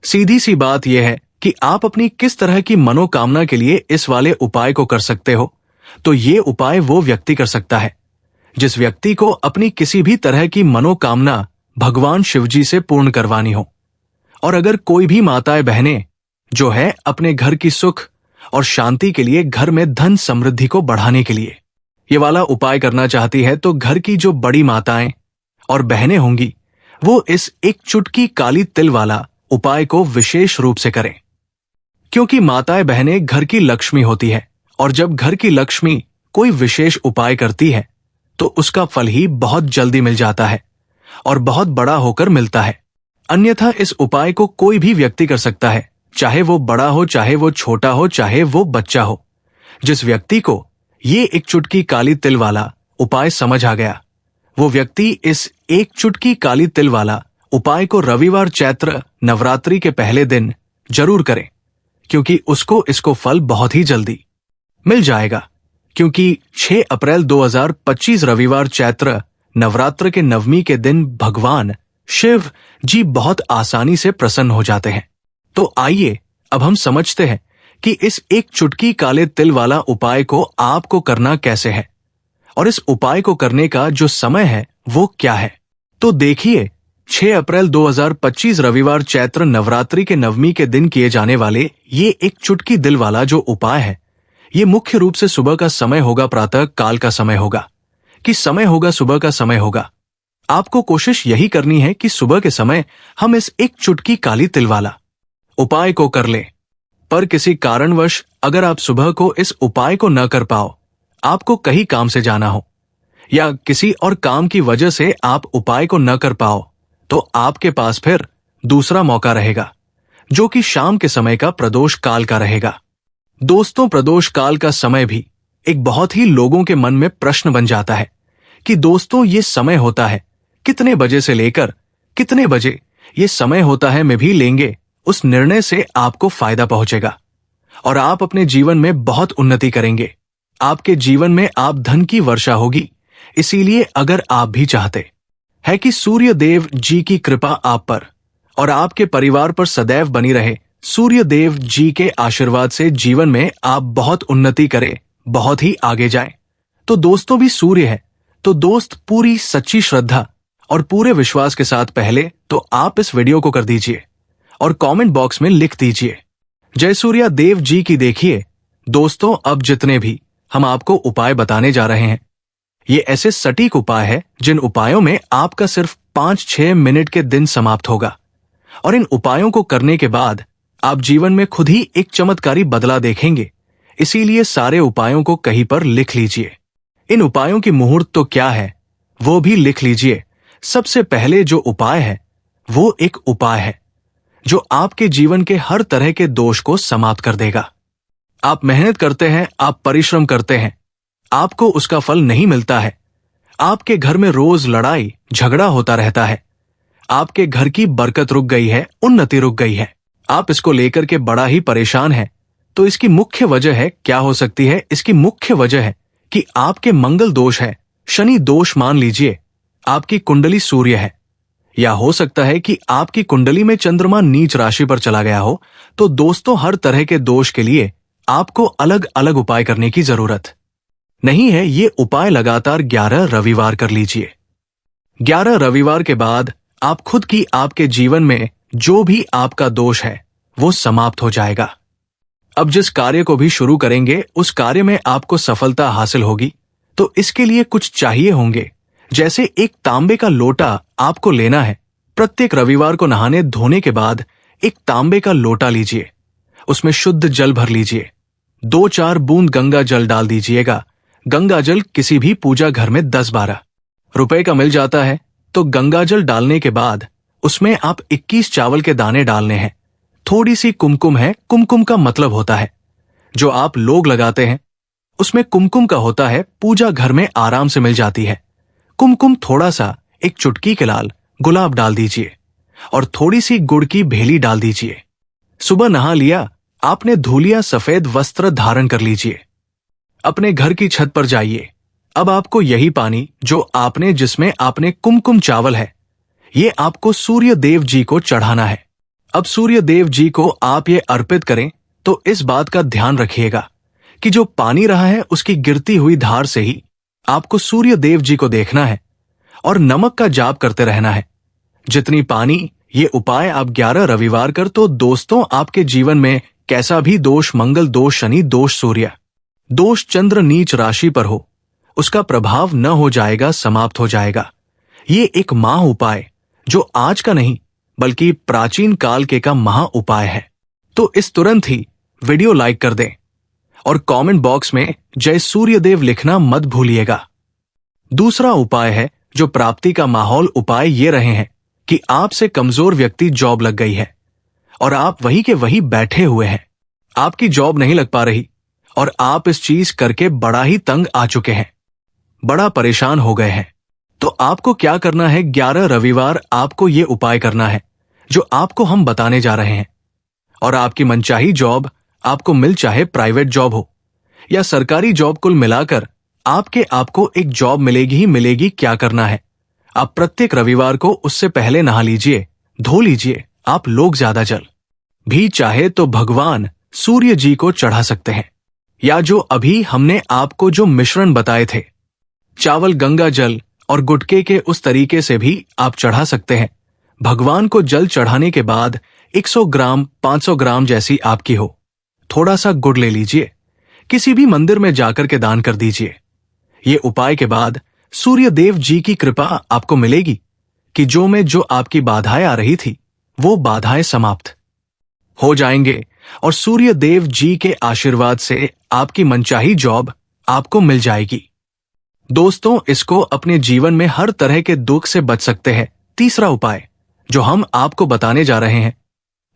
सीधी सी बात यह है कि आप अपनी किस तरह की मनोकामना के लिए इस वाले उपाय को कर सकते हो। तो ये उपाय वो व्यक्ति कर सकता है जिस व्यक्ति को अपनी किसी भी तरह की मनोकामना भगवान शिवजी से पूर्ण करवानी हो, और अगर कोई भी माताएं बहनें जो है अपने घर की सुख और शांति के लिए, घर में धन समृद्धि को बढ़ाने के लिए ये वाला उपाय करना चाहती है, तो घर की जो बड़ी माताएं और बहनें होंगी वो इस एक चुटकी काली तिल वाला उपाय को विशेष रूप से करें, क्योंकि माताएं बहनें घर की लक्ष्मी होती है और जब घर की लक्ष्मी कोई विशेष उपाय करती है तो उसका फल ही बहुत जल्दी मिल जाता है और बहुत बड़ा होकर मिलता है। अन्यथा इस उपाय को कोई भी व्यक्ति कर सकता है, चाहे वो बड़ा हो, चाहे वो छोटा हो, चाहे वो बच्चा हो। जिस व्यक्ति को ये एक चुटकी काली तिल वाला उपाय समझ आ गया वो व्यक्ति इस एक चुटकी काली तिल वाला उपाय को रविवार चैत्र नवरात्रि के पहले दिन जरूर करें, क्योंकि उसको इसको फल बहुत ही जल्दी मिल जाएगा। क्योंकि 6 अप्रैल 2025 रविवार चैत्र नवरात्र के नवमी के दिन भगवान शिव जी बहुत आसानी से प्रसन्न हो जाते हैं। तो आइए अब हम समझते हैं कि इस एक चुटकी काले तिल वाला उपाय को आपको करना कैसे है और इस उपाय को करने का जो समय है वो क्या है। तो देखिए 6 अप्रैल 2025 रविवार चैत्र नवरात्रि के नवमी के दिन किए जाने वाले ये एक चुटकी दिल वाला जो उपाय है ये मुख्य रूप से सुबह का समय होगा, प्रातः काल का समय होगा कि समय होगा, सुबह का समय होगा। आपको कोशिश यही करनी है कि सुबह के समय हम इस एक चुटकी काली तिल वाला उपाय को कर लें। पर किसी कारणवश अगर आप सुबह को इस उपाय को न कर पाओ, आपको कहीं काम से जाना हो या किसी और काम की वजह से आप उपाय को न कर पाओ, तो आपके पास फिर दूसरा मौका रहेगा जो कि शाम के समय का प्रदोष काल का रहेगा। दोस्तों, प्रदोष काल का समय भी एक बहुत ही लोगों के मन में प्रश्न बन जाता है कि दोस्तों ये समय होता है कितने बजे से लेकर कितने बजे ये समय होता है में भी लेंगे, उस निर्णय से आपको फायदा पहुंचेगा और आप अपने जीवन में बहुत उन्नति करेंगे। आपके जीवन में आप धन की वर्षा होगी। इसीलिए अगर आप भी चाहते हैं कि सूर्य देव जी की कृपा आप पर और आपके परिवार पर सदैव बनी रहे, सूर्य देव जी के आशीर्वाद से जीवन में आप बहुत उन्नति करें, बहुत ही आगे जाएं, तो दोस्तों भी सूर्य है, तो दोस्त पूरी सच्ची श्रद्धा और पूरे विश्वास के साथ पहले तो आप इस वीडियो को कर दीजिए और कमेंट बॉक्स में लिख दीजिए जय सूर्या देव जी की। देखिए दोस्तों, अब जितने भी हम आपको उपाय बताने जा रहे हैं, ये ऐसे सटीक उपाय है जिन उपायों में आपका सिर्फ 5-6 मिनट के दिन समाप्त होगा और इन उपायों को करने के बाद आप जीवन में खुद ही एक चमत्कारी बदलाव देखेंगे। इसीलिए सारे उपायों को कहीं पर लिख लीजिए। इन उपायों की मुहूर्त तो क्या है वो भी लिख लीजिए। सबसे पहले जो उपाय है वो एक उपाय है जो आपके जीवन के हर तरह के दोष को समाप्त कर देगा। आप मेहनत करते हैं, आप परिश्रम करते हैं, आपको उसका फल नहीं मिलता है, आपके घर में रोज लड़ाई झगड़ा होता रहता है, आपके घर की बरकत रुक गई है, उन्नति रुक गई है, आप इसको लेकर के बड़ा ही परेशान हैं, तो इसकी मुख्य वजह है क्या हो सकती है? इसकी मुख्य वजह है कि आपके मंगल दोष है, शनि दोष मान लीजिए, आपकी कुंडली सूर्य है, या हो सकता है कि आपकी कुंडली में चंद्रमा नीच राशि पर चला गया हो। तो दोस्तों, हर तरह के दोष के लिए आपको अलग अलग उपाय करने की जरूरत नहीं है। ये उपाय लगातार 11 रविवार कर लीजिए। 11 रविवार के बाद आप खुद की आपके जीवन में जो भी आपका दोष है वो समाप्त हो जाएगा। अब जिस कार्य को भी शुरू करेंगे उस कार्य में आपको सफलता हासिल होगी। तो इसके लिए कुछ चाहिए होंगे, जैसे एक तांबे का लोटा आपको लेना है। प्रत्येक रविवार को नहाने धोने के बाद एक तांबे का लोटा लीजिए, उसमें शुद्ध जल भर लीजिए, 2-4 बूंद गंगा जल डाल दीजिएगा। गंगा जल किसी भी पूजा घर में 10-12 रुपए का मिल जाता है। तो गंगा जल डालने के बाद उसमें आप 21 चावल के दाने डालने हैं। थोड़ी सी कुमकुम है, कुमकुम का मतलब होता है जो आप लोग लगाते हैं, उसमें कुमकुम का होता है, पूजा घर में आराम से मिल जाती है। कुमकुम थोड़ा सा, एक चुटकी के लाल गुलाब डाल दीजिए और थोड़ी सी गुड़ की भेली डाल दीजिए। सुबह नहा लिया आपने, धुलिया सफेद वस्त्र धारण कर लीजिए, अपने घर की छत पर जाइए। अब आपको यही पानी जिसमें आपने कुमकुम चावल है, ये आपको सूर्य देव जी को चढ़ाना है। अब सूर्य देव जी को आप ये अर्पित करें तो इस बात का ध्यान रखिएगा कि जो पानी रहा है उसकी गिरती हुई धार से ही आपको सूर्य देव जी को देखना है और नमक का जाप करते रहना है। जितनी पानी, ये उपाय आप 11 रविवार कर, तो दोस्तों आपके जीवन में कैसा भी दोष, मंगल दोष, शनि दोष, सूर्य दोष, चंद्र नीच राशि पर हो, उसका प्रभाव न हो जाएगा, समाप्त हो जाएगा। ये एक महा उपाय जो आज का नहीं बल्कि प्राचीन काल के का महा उपाय है। तो इस तुरंत ही वीडियो लाइक कर दें और कमेंट बॉक्स में जय सूर्यदेव लिखना मत भूलिएगा। दूसरा उपाय है जो प्राप्ति का माहौल उपाय ये रहे हैं कि आपसे कमजोर व्यक्ति जॉब लग गई है और आप वही के वही बैठे हुए हैं, आपकी जॉब नहीं लग पा रही और आप इस चीज करके बड़ा ही तंग आ चुके हैं, बड़ा परेशान हो गए हैं। तो आपको क्या करना है? 11 रविवार आपको ये उपाय करना है जो आपको हम बताने जा रहे हैं और आपकी मनचाही जॉब आपको मिल, चाहे प्राइवेट जॉब हो या सरकारी जॉब, कुल मिलाकर आपको एक जॉब मिलेगी ही मिलेगी। क्या करना है? आप प्रत्येक रविवार को उससे पहले नहा लीजिए, धो लीजिए। आप लोग ज्यादा जल भी चाहे तो भगवान सूर्य जी को चढ़ा सकते हैं, या जो अभी हमने आपको जो मिश्रण बताए थे, चावल, गंगा जल और गुटके के, उस तरीके से भी आप चढ़ा सकते हैं। भगवान को जल चढ़ाने के बाद 100 ग्राम 500 ग्राम जैसी आपकी हो, थोड़ा सा गुड़ ले लीजिए, किसी भी मंदिर में जाकर के दान कर दीजिए। ये उपाय के बाद सूर्य देव जी की कृपा आपको मिलेगी कि जो आपकी बाधाएं आ रही थी वो बाधाएं समाप्त हो जाएंगे और सूर्य देव जी के आशीर्वाद से आपकी मनचाही जॉब आपको मिल जाएगी। दोस्तों, इसको अपने जीवन में हर तरह के दुख से बच सकते हैं। तीसरा उपाय जो हम आपको बताने जा रहे हैं,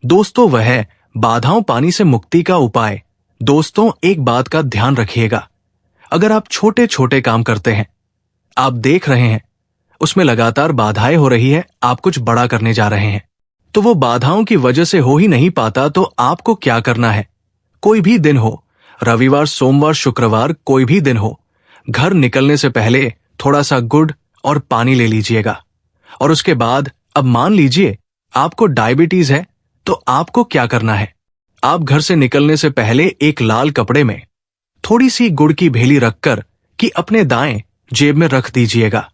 दोस्तों, वह है बाधाओं पानी से मुक्ति का उपाय। दोस्तों, एक बात का ध्यान रखिएगा, अगर आप छोटे छोटे काम करते हैं, आप देख रहे हैं उसमें लगातार बाधाएं हो रही है, आप कुछ बड़ा करने जा रहे हैं, तो वो बाधाओं की वजह से हो ही नहीं पाता, तो आपको क्या करना है? कोई भी दिन हो, रविवार, सोमवार, शुक्रवार, कोई भी दिन हो, घर निकलने से पहले थोड़ा सा गुड़ और पानी ले लीजिएगा। और उसके बाद, अब मान लीजिए आपको डायबिटीज है, तो आपको क्या करना है? आप घर से निकलने से पहले एक लाल कपड़े में थोड़ी सी गुड़ की भेली रखकर कि अपने दाएं जेब में रख दीजिएगा,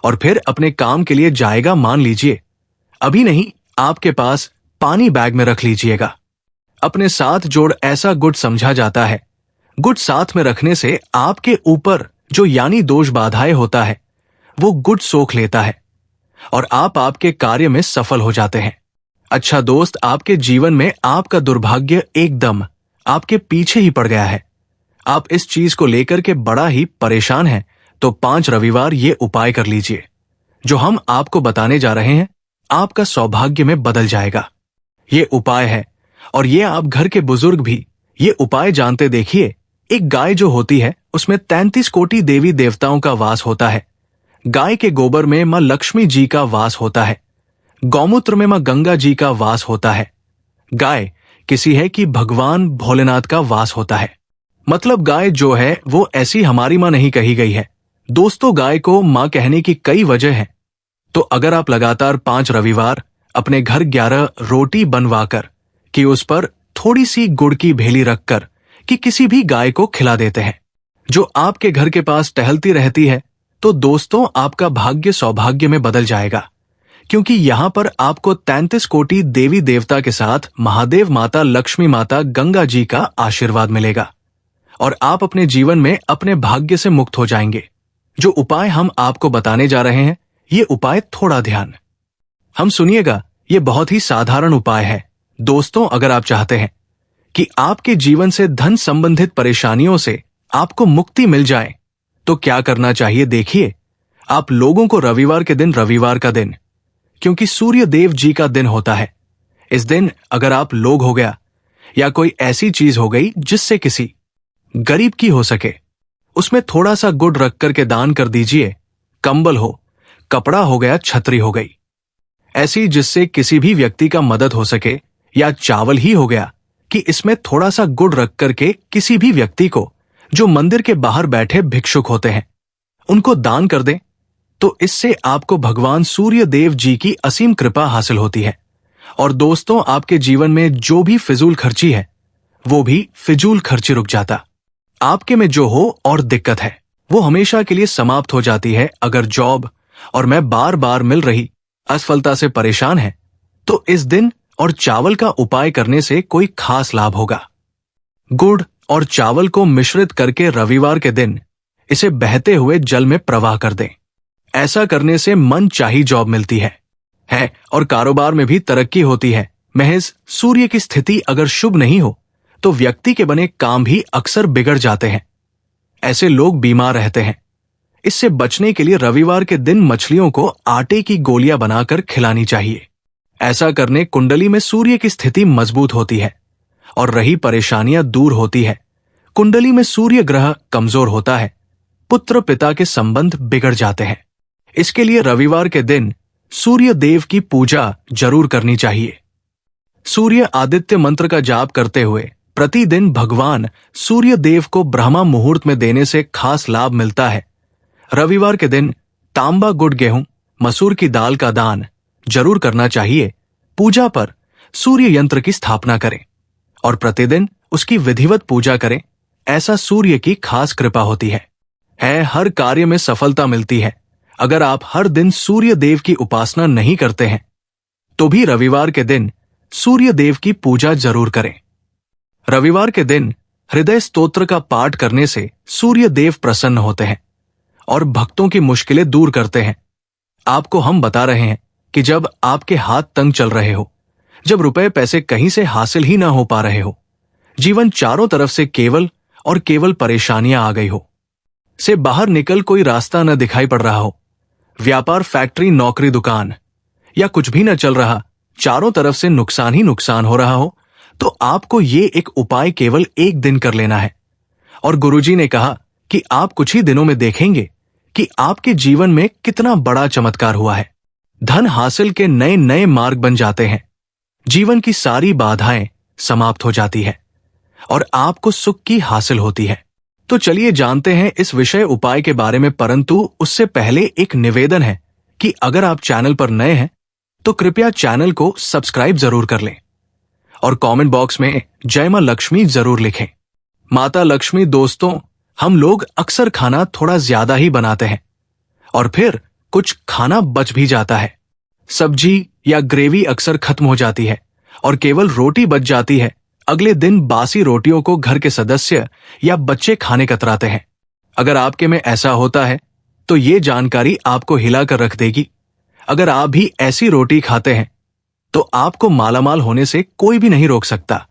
और फिर अपने काम के लिए जाएगा, मान लीजिए अभी नहीं, आपके पास पानी बैग में रख लीजिएगा। अपने साथ जोड़ ऐसा गुड़ समझा जाता है। गुड़ साथ में रखने से आपके ऊपर जो यानी दोष बाधाएं होता है, वो गुड़ सोख लेता है और आप आपके कार्य में सफल हो जाते हैं। अच्छा दोस्त, आपके जीवन में आपका दुर्भाग्य एकदम आपके पीछे ही पड़ गया है, आप इस चीज को लेकर के बड़ा ही परेशान हैं, तो 5 रविवार ये उपाय कर लीजिए। जो हम आपको बताने जा रहे हैं, आपका सौभाग्य में बदल जाएगा। ये उपाय है, और ये आप घर के बुजुर्ग भी ये उपाय जानते। देखिए, एक गाय जो होती है उसमें 33 कोटि देवी देवताओं का वास होता है। गाय के गोबर में मां लक्ष्मी जी का वास होता है। गौमूत्र में मां गंगा जी का वास होता है। गाय किसी है कि भगवान भोलेनाथ का वास होता है। मतलब गाय जो है वो ऐसी हमारी मां नहीं कही गई है। दोस्तों, गाय को मां कहने की कई वजह है। तो अगर आप लगातार 5 रविवार अपने घर 11 रोटी बनवाकर कि उस पर थोड़ी सी गुड़ की भेली रखकर कि किसी भी गाय को खिला देते हैं जो आपके घर के पास टहलती रहती है, तो दोस्तों आपका भाग्य सौभाग्य में बदल जाएगा, क्योंकि यहां पर आपको 33 कोटि देवी देवता के साथ महादेव माता, लक्ष्मी माता, गंगा जी का आशीर्वाद मिलेगा और आप अपने जीवन में अपने भाग्य से मुक्त हो जाएंगे। जो उपाय हम आपको बताने जा रहे हैं, ये उपाय थोड़ा ध्यान हम सुनिएगा। ये बहुत ही साधारण उपाय है। दोस्तों, अगर आप चाहते हैं कि आपके जीवन से धन संबंधित परेशानियों से आपको मुक्ति मिल जाए, तो क्या करना चाहिए? देखिए, आप लोगों को रविवार के दिन, रविवार का दिन क्योंकि सूर्य देव जी का दिन होता है, इस दिन अगर आप लोग हो गया या कोई ऐसी चीज हो गई जिससे किसी गरीब की हो सके, उसमें थोड़ा सा गुड़ रख करके दान कर दीजिए। कंबल हो, कपड़ा हो गया, छतरी हो गई, ऐसी जिससे किसी भी व्यक्ति का मदद हो सके, या चावल ही हो गया कि इसमें थोड़ा सा गुड़ रख करके किसी भी व्यक्ति को जो मंदिर के बाहर बैठे भिक्षुक होते हैं उनको दान कर दें, तो इससे आपको भगवान सूर्य देव जी की असीम कृपा हासिल होती है। और दोस्तों, आपके जीवन में जो भी फिजूल खर्ची है, वो भी फिजूल खर्ची रुक जाता। आपके में जो हो और दिक्कत है, वो हमेशा के लिए समाप्त हो जाती है। अगर जॉब और मैं बार बार मिल रही असफलता से परेशान है, तो इस दिन और चावल का उपाय करने से कोई खास लाभ होगा। गुड़ और चावल को मिश्रित करके रविवार के दिन इसे बहते हुए जल में प्रवाह कर दें। ऐसा करने से मन चाही जॉब मिलती है और कारोबार में भी तरक्की होती है। महज सूर्य की स्थिति अगर शुभ नहीं हो, तो व्यक्ति के बने काम भी अक्सर बिगड़ जाते हैं। ऐसे लोग बीमार रहते हैं। इससे बचने के लिए रविवार के दिन मछलियों को आटे की गोलियां बनाकर खिलानी चाहिए। ऐसा करने कुंडली में सूर्य की स्थिति मजबूत होती है और रही परेशानियां दूर होती है। कुंडली में सूर्य ग्रह कमजोर होता है, पुत्र पिता के संबंध बिगड़ जाते हैं। इसके लिए रविवार के दिन सूर्य देव की पूजा जरूर करनी चाहिए। सूर्य आदित्य मंत्र का जाप करते हुए प्रतिदिन भगवान सूर्य देव को ब्रह्मा मुहूर्त में देने से खास लाभ मिलता है। रविवार के दिन तांबा, गुड़, गेहूं, मसूर की दाल का दान जरूर करना चाहिए। पूजा पर सूर्य यंत्र की स्थापना करें और प्रतिदिन उसकी विधिवत पूजा करें। ऐसा सूर्य की खास कृपा होती है। हर कार्य में सफलता मिलती है। अगर आप हर दिन सूर्य देव की उपासना नहीं करते हैं, तो भी रविवार के दिन सूर्य देव की पूजा जरूर करें। रविवार के दिन हृदय स्तोत्र का पाठ करने से सूर्य देव प्रसन्न होते हैं और भक्तों की मुश्किलें दूर करते हैं। आपको हम बता रहे हैं कि जब आपके हाथ तंग चल रहे हो, जब रुपए पैसे कहीं से हासिल ही ना हो पा रहे हो, जीवन चारों तरफ से केवल और केवल परेशानियां आ गई हो, से बाहर निकल कोई रास्ता न दिखाई पड़ रहा हो, व्यापार, फैक्ट्री, नौकरी, दुकान या कुछ भी न चल रहा, चारों तरफ से नुकसान ही नुकसान हो रहा हो, तो आपको ये एक उपाय केवल एक दिन कर लेना है। और गुरुजी ने कहा कि आप कुछ ही दिनों में देखेंगे कि आपके जीवन में कितना बड़ा चमत्कार हुआ है। धन हासिल के नए नए मार्ग बन जाते हैं, जीवन की सारी बाधाएं समाप्त हो जाती है और आपको सुख की हासिल होती है। तो चलिए जानते हैं इस विषय उपाय के बारे में, परंतु उससे पहले एक निवेदन है कि अगर आप चैनल पर नए हैं तो कृपया चैनल को सब्सक्राइब जरूर कर लें और कमेंट बॉक्स में जय मां लक्ष्मी जरूर लिखें। माता लक्ष्मी दोस्तों, हम लोग अक्सर खाना थोड़ा ज्यादा ही बनाते हैं और फिर कुछ खाना बच भी जाता है। सब्जी या ग्रेवी अक्सर खत्म हो जाती है और केवल रोटी बच जाती है। अगले दिन बासी रोटियों को घर के सदस्य या बच्चे खाने कतराते हैं। अगर आपके में ऐसा होता है तो ये जानकारी आपको हिलाकर रख देगी। अगर आप भी ऐसी रोटी खाते हैं तो आपको मालामाल होने से कोई भी नहीं रोक सकता।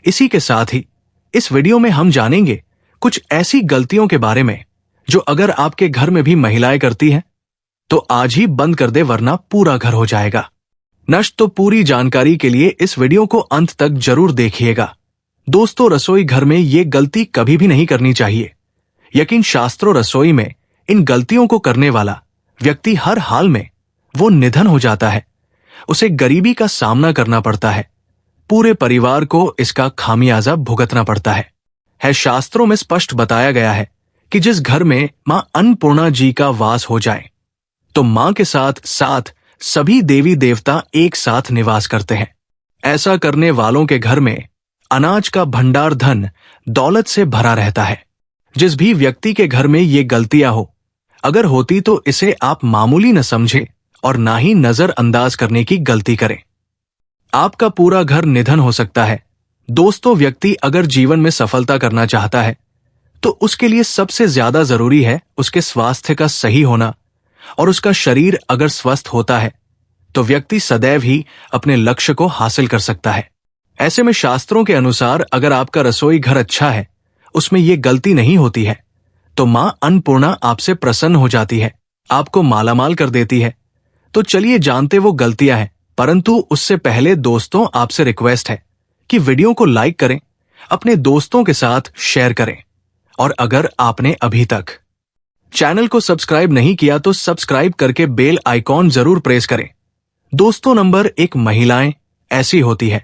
इसी के साथ ही इस वीडियो में हम जानेंगे कुछ ऐसी गलतियों के बारे में जो अगर आपके घर में भी महिलाएं करती हैं तो आज ही बंद कर दे, वरना पूरा घर हो जाएगा नष्ट। तो पूरी जानकारी के लिए इस वीडियो को अंत तक जरूर देखिएगा। दोस्तों, रसोई घर में ये गलती कभी भी नहीं करनी चाहिए। यकीन शास्त्रों रसोई में इन गलतियों को करने वाला व्यक्ति हर हाल में वो निधन हो जाता है, उसे गरीबी का सामना करना पड़ता है, पूरे परिवार को इसका खामियाजा भुगतना पड़ता है। शास्त्रों में स्पष्ट बताया गया है कि जिस घर में मां अन्नपूर्णा जी का वास हो जाए तो मां के साथ साथ सभी देवी देवता एक साथ निवास करते हैं। ऐसा करने वालों के घर में अनाज का भंडार धन दौलत से भरा रहता है। जिस भी व्यक्ति के घर में ये गलतियां हो, अगर होती तो इसे आप मामूली न समझें और ना ही नजरअंदाज करने की गलती करें। आपका पूरा घर निधन हो सकता है। दोस्तों, व्यक्ति अगर जीवन में सफलता करना चाहता है तो उसके लिए सबसे ज्यादा जरूरी है उसके स्वास्थ्य का सही होना, और उसका शरीर अगर स्वस्थ होता है तो व्यक्ति सदैव ही अपने लक्ष्य को हासिल कर सकता है। ऐसे में शास्त्रों के अनुसार अगर आपका रसोई घर अच्छा है, उसमें ये गलती नहीं होती है, तो मां अन्नपूर्णा आपसे प्रसन्न हो जाती है, आपको मालामाल कर देती है। तो चलिए जानते वो गलतियां हैं, परंतु उससे पहले दोस्तों आपसे रिक्वेस्ट है कि वीडियो को लाइक करें, अपने दोस्तों के साथ शेयर करें, और अगर आपने अभी तक चैनल को सब्सक्राइब नहीं किया तो सब्सक्राइब करके बेल आइकॉन जरूर प्रेस करें। दोस्तों, नंबर 1, महिलाएं ऐसी होती है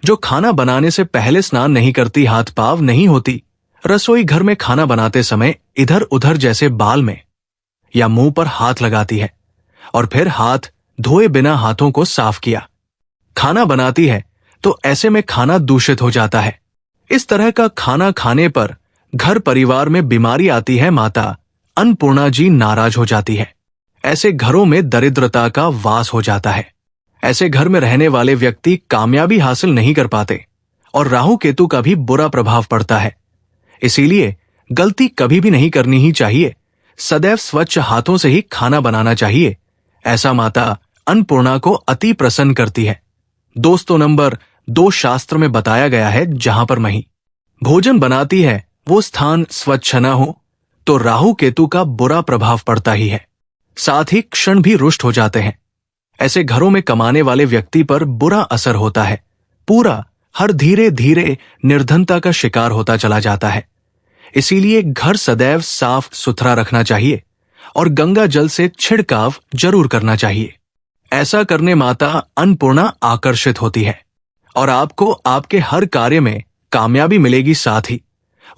जो खाना बनाने से पहले स्नान नहीं करती, हाथ पांव नहीं होती, रसोई घर में खाना बनाते समय इधर उधर जैसे बाल में या मुंह पर हाथ लगाती है और फिर हाथ धोए बिना हाथों को साफ किया खाना बनाती है, तो ऐसे में खाना दूषित हो जाता है। इस तरह का खाना खाने पर घर परिवार में बीमारी आती है, माता अन्नपूर्णा जी नाराज हो जाती है। ऐसे घरों में दरिद्रता का वास हो जाता है। ऐसे घर में रहने वाले व्यक्ति कामयाबी हासिल नहीं कर पाते और राहु केतु का भी बुरा प्रभाव पड़ता है। इसीलिए गलती कभी भी नहीं करनी ही चाहिए। सदैव स्वच्छ हाथों से ही खाना बनाना चाहिए। ऐसा माता अन्नपूर्णा को अति प्रसन्न करती है। दोस्तों, नंबर 2, शास्त्र में बताया गया है जहां पर मही भोजन बनाती है वो स्थान स्वच्छ न हो तो राहु केतु का बुरा प्रभाव पड़ता ही है, साथ ही क्षण भी रुष्ट हो जाते हैं। ऐसे घरों में कमाने वाले व्यक्ति पर बुरा असर होता है। पूरा हर धीरे धीरे निर्धनता का शिकार होता चला जाता है। इसीलिए घर सदैव साफ सुथरा रखना चाहिए और गंगा जल से छिड़काव जरूर करना चाहिए। ऐसा करने माता अन्नपूर्णा आकर्षित होती है और आपको आपके हर कार्य में कामयाबी मिलेगी, साथ ही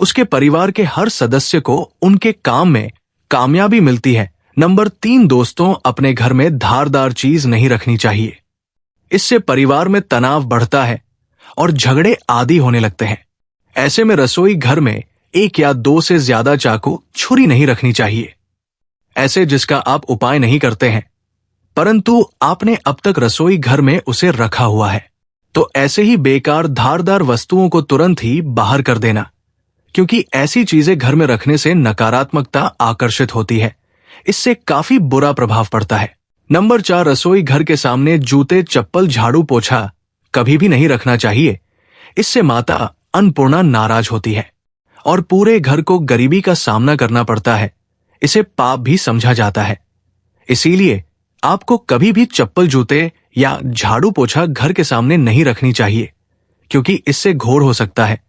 उसके परिवार के हर सदस्य को उनके काम में कामयाबी मिलती है। नंबर 3, दोस्तों, अपने घर में धारदार चीज नहीं रखनी चाहिए। इससे परिवार में तनाव बढ़ता है और झगड़े आदि होने लगते हैं। ऐसे में रसोई घर में 1 या 2 से ज्यादा चाकू, छुरी नहीं रखनी चाहिए। ऐसे जिसका आप उपाय नहीं करते हैं, परंतु आपने अब तक रसोई घर में उसे रखा हुआ है, तो ऐसे ही बेकार धारदार वस्तुओं को तुरंत ही बाहर कर देना, क्योंकि ऐसी चीजें घर में रखने से नकारात्मकता आकर्षित होती है। इससे काफी बुरा प्रभाव पड़ता है। नंबर 4, रसोई घर के सामने जूते, चप्पल, झाड़ू, पोछा कभी भी नहीं रखना चाहिए। इससे माता अन्नपूर्णा नाराज होती है और पूरे घर को गरीबी का सामना करना पड़ता है। इसे पाप भी समझा जाता है। इसीलिए आपको कभी भी चप्पल, जूते या झाड़ू पोछा घर के सामने नहीं रखनी चाहिए, क्योंकि इससे घोर हो सकता है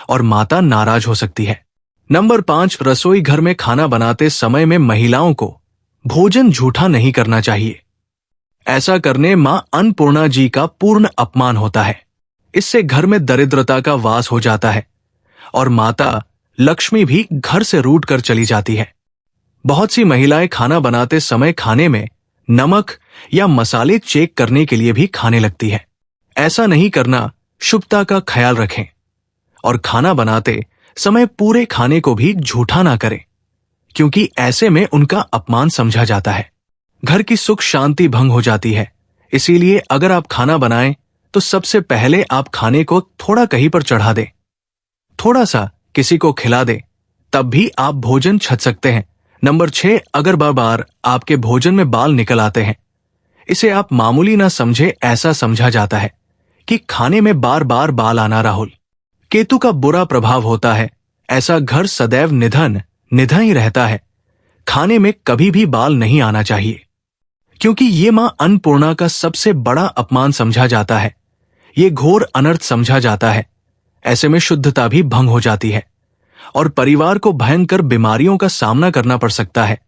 और माता नाराज हो सकती है। नंबर 5, रसोई घर में खाना बनाते समय में महिलाओं को भोजन झूठा नहीं करना चाहिए। ऐसा करने मां अन्नपूर्णा जी का पूर्ण अपमान होता है। इससे घर में दरिद्रता का वास हो जाता है और माता लक्ष्मी भी घर से रूठ कर चली जाती है। बहुत सी महिलाएं खाना बनाते समय खाने में नमक या मसाले चेक करने के लिए भी खाने लगती है। ऐसा नहीं करना, शुभता का ख्याल रखें और खाना बनाते समय पूरे खाने को भी झूठा ना करें, क्योंकि ऐसे में उनका अपमान समझा जाता है। घर की सुख शांति भंग हो जाती है। इसीलिए अगर आप खाना बनाएं तो सबसे पहले आप खाने को थोड़ा कहीं पर चढ़ा दें, थोड़ा सा किसी को खिला दें, तब भी आप भोजन छक सकते हैं। नंबर 6, अगर बार बार आपके भोजन में बाल निकल आते हैं, इसे आप मामूली ना समझे। ऐसा समझा जाता है कि खाने में बार बार बाल आना राहुल केतु का बुरा प्रभाव होता है। ऐसा घर सदैव निधन ही रहता है। खाने में कभी भी बाल नहीं आना चाहिए, क्योंकि ये मां अन्नपूर्णा का सबसे बड़ा अपमान समझा जाता है। ये घोर अनर्थ समझा जाता है। ऐसे में शुद्धता भी भंग हो जाती है और परिवार को भयंकर बीमारियों का सामना करना पड़ सकता है।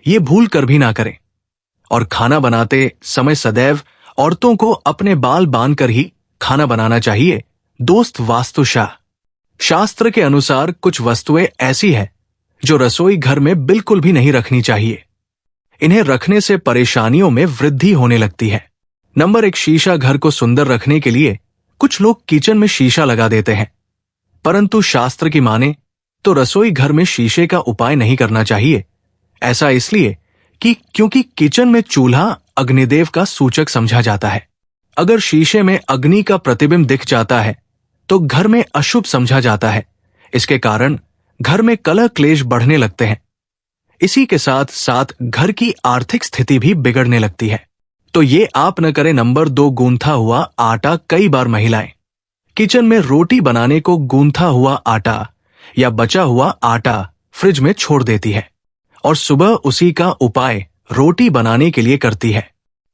ये भूल कर भी ना करें। और खाना बनाते समय सदैव औरतों को अपने बाल बांधकर ही खाना बनाना चाहिए। दोस्त, शास्त्र के अनुसार कुछ वस्तुएं ऐसी हैं जो रसोई घर में बिल्कुल भी नहीं रखनी चाहिए। इन्हें रखने से परेशानियों में वृद्धि होने लगती है। नंबर 1, शीशा। घर को सुंदर रखने के लिए कुछ लोग किचन में शीशा लगा देते हैं, परंतु शास्त्र की माने तो रसोई घर में शीशे का उपाय नहीं करना चाहिए। ऐसा इसलिए कि क्योंकि किचन में चूल्हा अग्निदेव का सूचक समझा जाता है। अगर शीशे में अग्नि का प्रतिबिंब दिख जाता है तो घर में अशुभ समझा जाता है। इसके कारण घर में कलह क्लेश बढ़ने लगते हैं। इसी के साथ साथ घर की आर्थिक स्थिति भी बिगड़ने लगती है। तो ये आप न करें। नंबर 2, गूंथा हुआ आटा। कई बार महिलाएं किचन में रोटी बनाने को गूंथा हुआ आटा या बचा हुआ आटा फ्रिज में छोड़ देती है और सुबह उसी का उपाय रोटी बनाने के लिए करती है।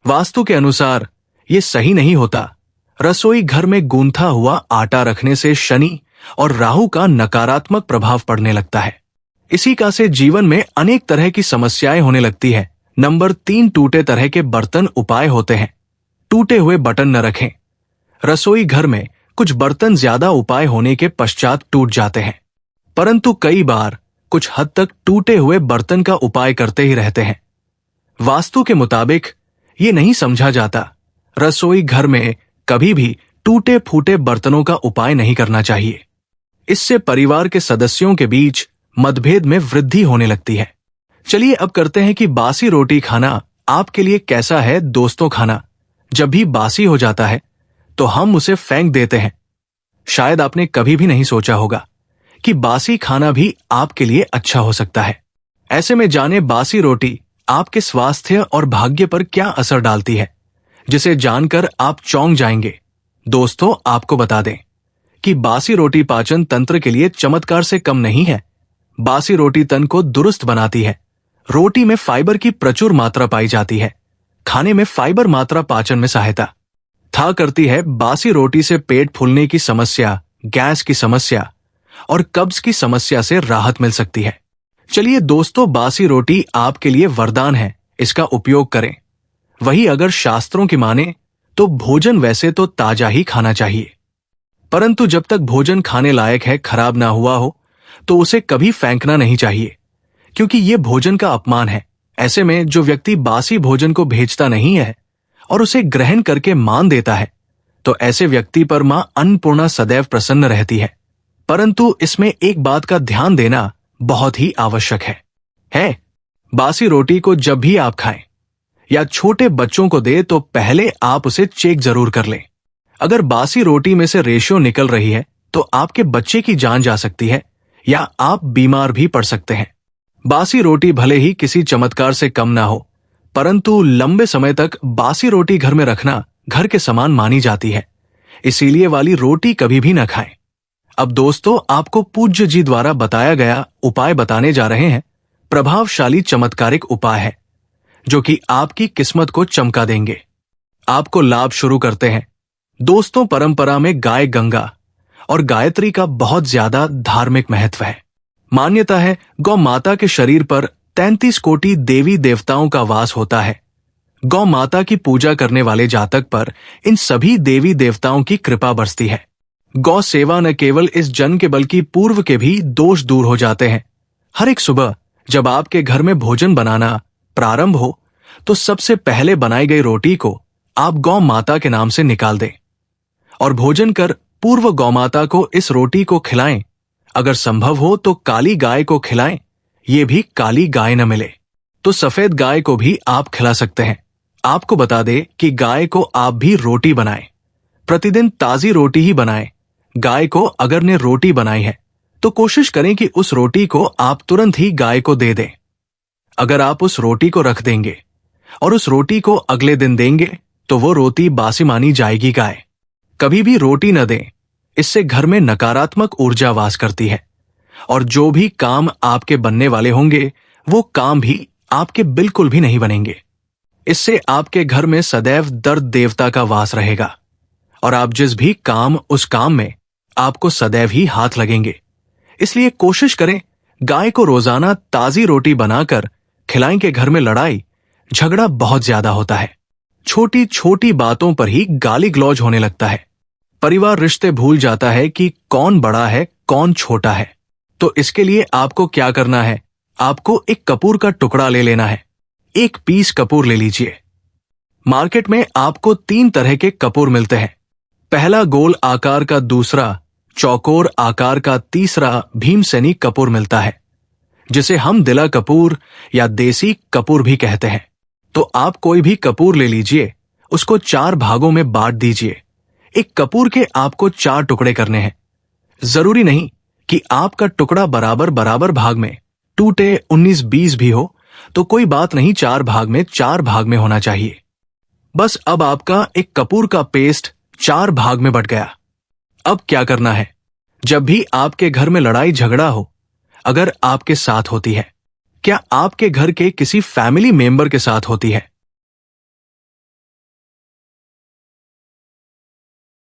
वास्तु के अनुसार ये सही नहीं होता। रसोई घर में गूंथा हुआ आटा रखने से शनि और राहु का नकारात्मक प्रभाव पड़ने लगता है। इसी का से जीवन में अनेक तरह की समस्याएं होने लगती है। नंबर 3, टूटे तरह के बर्तन। उपाय होते हैं, टूटे हुए बर्तन न रखें। रसोई घर में कुछ बर्तन ज्यादा उपाय होने के पश्चात टूट जाते हैं, परंतु कई बार कुछ हद तक टूटे हुए बर्तन का उपाय करते ही रहते हैं। वास्तु के मुताबिक ये नहीं समझा जाता। रसोई घर में कभी भी टूटे फूटे बर्तनों का उपाय नहीं करना चाहिए। इससे परिवार के सदस्यों के बीच मतभेद में वृद्धि होने लगती है। चलिए अब करते हैं कि बासी रोटी खाना आपके लिए कैसा है। दोस्तों, खाना जब भी बासी हो जाता है तो हम उसे फेंक देते हैं। शायद आपने कभी भी नहीं सोचा होगा कि बासी खाना भी आपके लिए अच्छा हो सकता है। ऐसे में जाने बासी रोटी आपके स्वास्थ्य और भाग्य पर क्या असर डालती है, जिसे जानकर आप चौंक जाएंगे। दोस्तों, आपको बता दें कि बासी रोटी पाचन तंत्र के लिए चमत्कार से कम नहीं है। बासी रोटी तन को दुरुस्त बनाती है। रोटी में फाइबर की प्रचुर मात्रा पाई जाती है। खाने में फाइबर मात्रा पाचन में सहायता करती है। बासी रोटी से पेट फूलने की समस्या, गैस की समस्या और कब्ज की समस्या से राहत मिल सकती है। चलिए दोस्तों, बासी रोटी आपके लिए वरदान है, इसका उपयोग करें। वही अगर शास्त्रों की माने तो भोजन वैसे तो ताजा ही खाना चाहिए, परंतु जब तक भोजन खाने लायक है, खराब ना हुआ हो, तो उसे कभी फेंकना नहीं चाहिए, क्योंकि ये भोजन का अपमान है। ऐसे में जो व्यक्ति बासी भोजन को भेजता नहीं है और उसे ग्रहण करके मान देता है, तो ऐसे व्यक्ति पर मां अन्नपूर्णा सदैव प्रसन्न रहती है। परंतु इसमें एक बात का ध्यान देना बहुत ही आवश्यक है। बासी रोटी को जब भी आप खाएं या छोटे बच्चों को दे तो पहले आप उसे चेक जरूर कर लें। अगर बासी रोटी में से रेशो निकल रही है तो आपके बच्चे की जान जा सकती है या आप बीमार भी पड़ सकते हैं। बासी रोटी भले ही किसी चमत्कार से कम ना हो, परंतु लंबे समय तक बासी रोटी घर में रखना घर के समान मानी जाती है। इसीलिए वाली रोटी कभी भी न खाएं। अब दोस्तों, आपको पूज्य जी द्वारा बताया गया उपाय बताने जा रहे हैं। प्रभावशाली चमत्कारिक उपाय है जो कि आपकी किस्मत को चमका देंगे। आपको लाभ शुरू करते हैं। दोस्तों, परंपरा में गाय गंगा और गायत्री का बहुत ज्यादा धार्मिक महत्व है। मान्यता है गौ माता के शरीर पर 33 कोटि देवी देवताओं का वास होता है। गौ माता की पूजा करने वाले जातक पर इन सभी देवी देवताओं की कृपा बरसती है। गौ सेवा न केवल इस जन्म के बल्कि पूर्व के भी दोष दूर हो जाते हैं। हर एक सुबह जब आपके घर में भोजन बनाना प्रारंभ हो तो सबसे पहले बनाई गई रोटी को आप गौ माता के नाम से निकाल दें और भोजन कर पूर्व गौ माता को इस रोटी को खिलाएं। अगर संभव हो तो काली गाय को खिलाएं। ये भी काली गाय न मिले तो सफेद गाय को भी आप खिला सकते हैं। आपको बता दे कि गाय को आप भी रोटी बनाएं। प्रतिदिन ताजी रोटी ही बनाएं। गाय को अगर ने रोटी बनाई है तो कोशिश करें कि उस रोटी को आप तुरंत ही गाय को दे दें। अगर आप उस रोटी को रख देंगे और उस रोटी को अगले दिन देंगे तो वो रोटी बासी मानी जाएगी। गाय कभी भी रोटी न दें, इससे घर में नकारात्मक ऊर्जा वास करती है और जो भी काम आपके बनने वाले होंगे वो काम भी आपके बिल्कुल भी नहीं बनेंगे। इससे आपके घर में सदैव दर्द देवता का वास रहेगा और आप जिस भी काम उस काम में आपको सदैव ही हाथ लगेंगे। इसलिए कोशिश करें गाय को रोजाना ताजी रोटी बनाकर खिलाएं के घर में लड़ाई झगड़ा बहुत ज्यादा होता है। छोटी छोटी बातों पर ही गाली गलौज होने लगता है। परिवार रिश्ते भूल जाता है कि कौन बड़ा है कौन छोटा है। तो इसके लिए आपको क्या करना है, आपको एक कपूर का टुकड़ा ले लेना है। एक पीस कपूर ले लीजिए। मार्केट में आपको 3 तरह के कपूर मिलते हैं। पहला गोल आकार का, दूसरा चौकोर आकार का, तीसरा भीमसेनी कपूर मिलता है जिसे हम दिला कपूर या देसी कपूर भी कहते हैं। तो आप कोई भी कपूर ले लीजिए, उसको 4 भागों में बांट दीजिए। एक कपूर के आपको 4 टुकड़े करने हैं। जरूरी नहीं कि आपका टुकड़ा बराबर बराबर भाग में टूटे 19-20 भी हो, तो कोई बात नहीं, 4 भाग में 4 भाग में होना चाहिए। बस अब आपका एक कपूर का पेस्ट 4 भाग में बट गया। अब क्या करना है, जब भी आपके घर में लड़ाई झगड़ा हो, अगर आपके साथ होती है, क्या आपके घर के किसी फैमिली मेंबर के साथ होती है,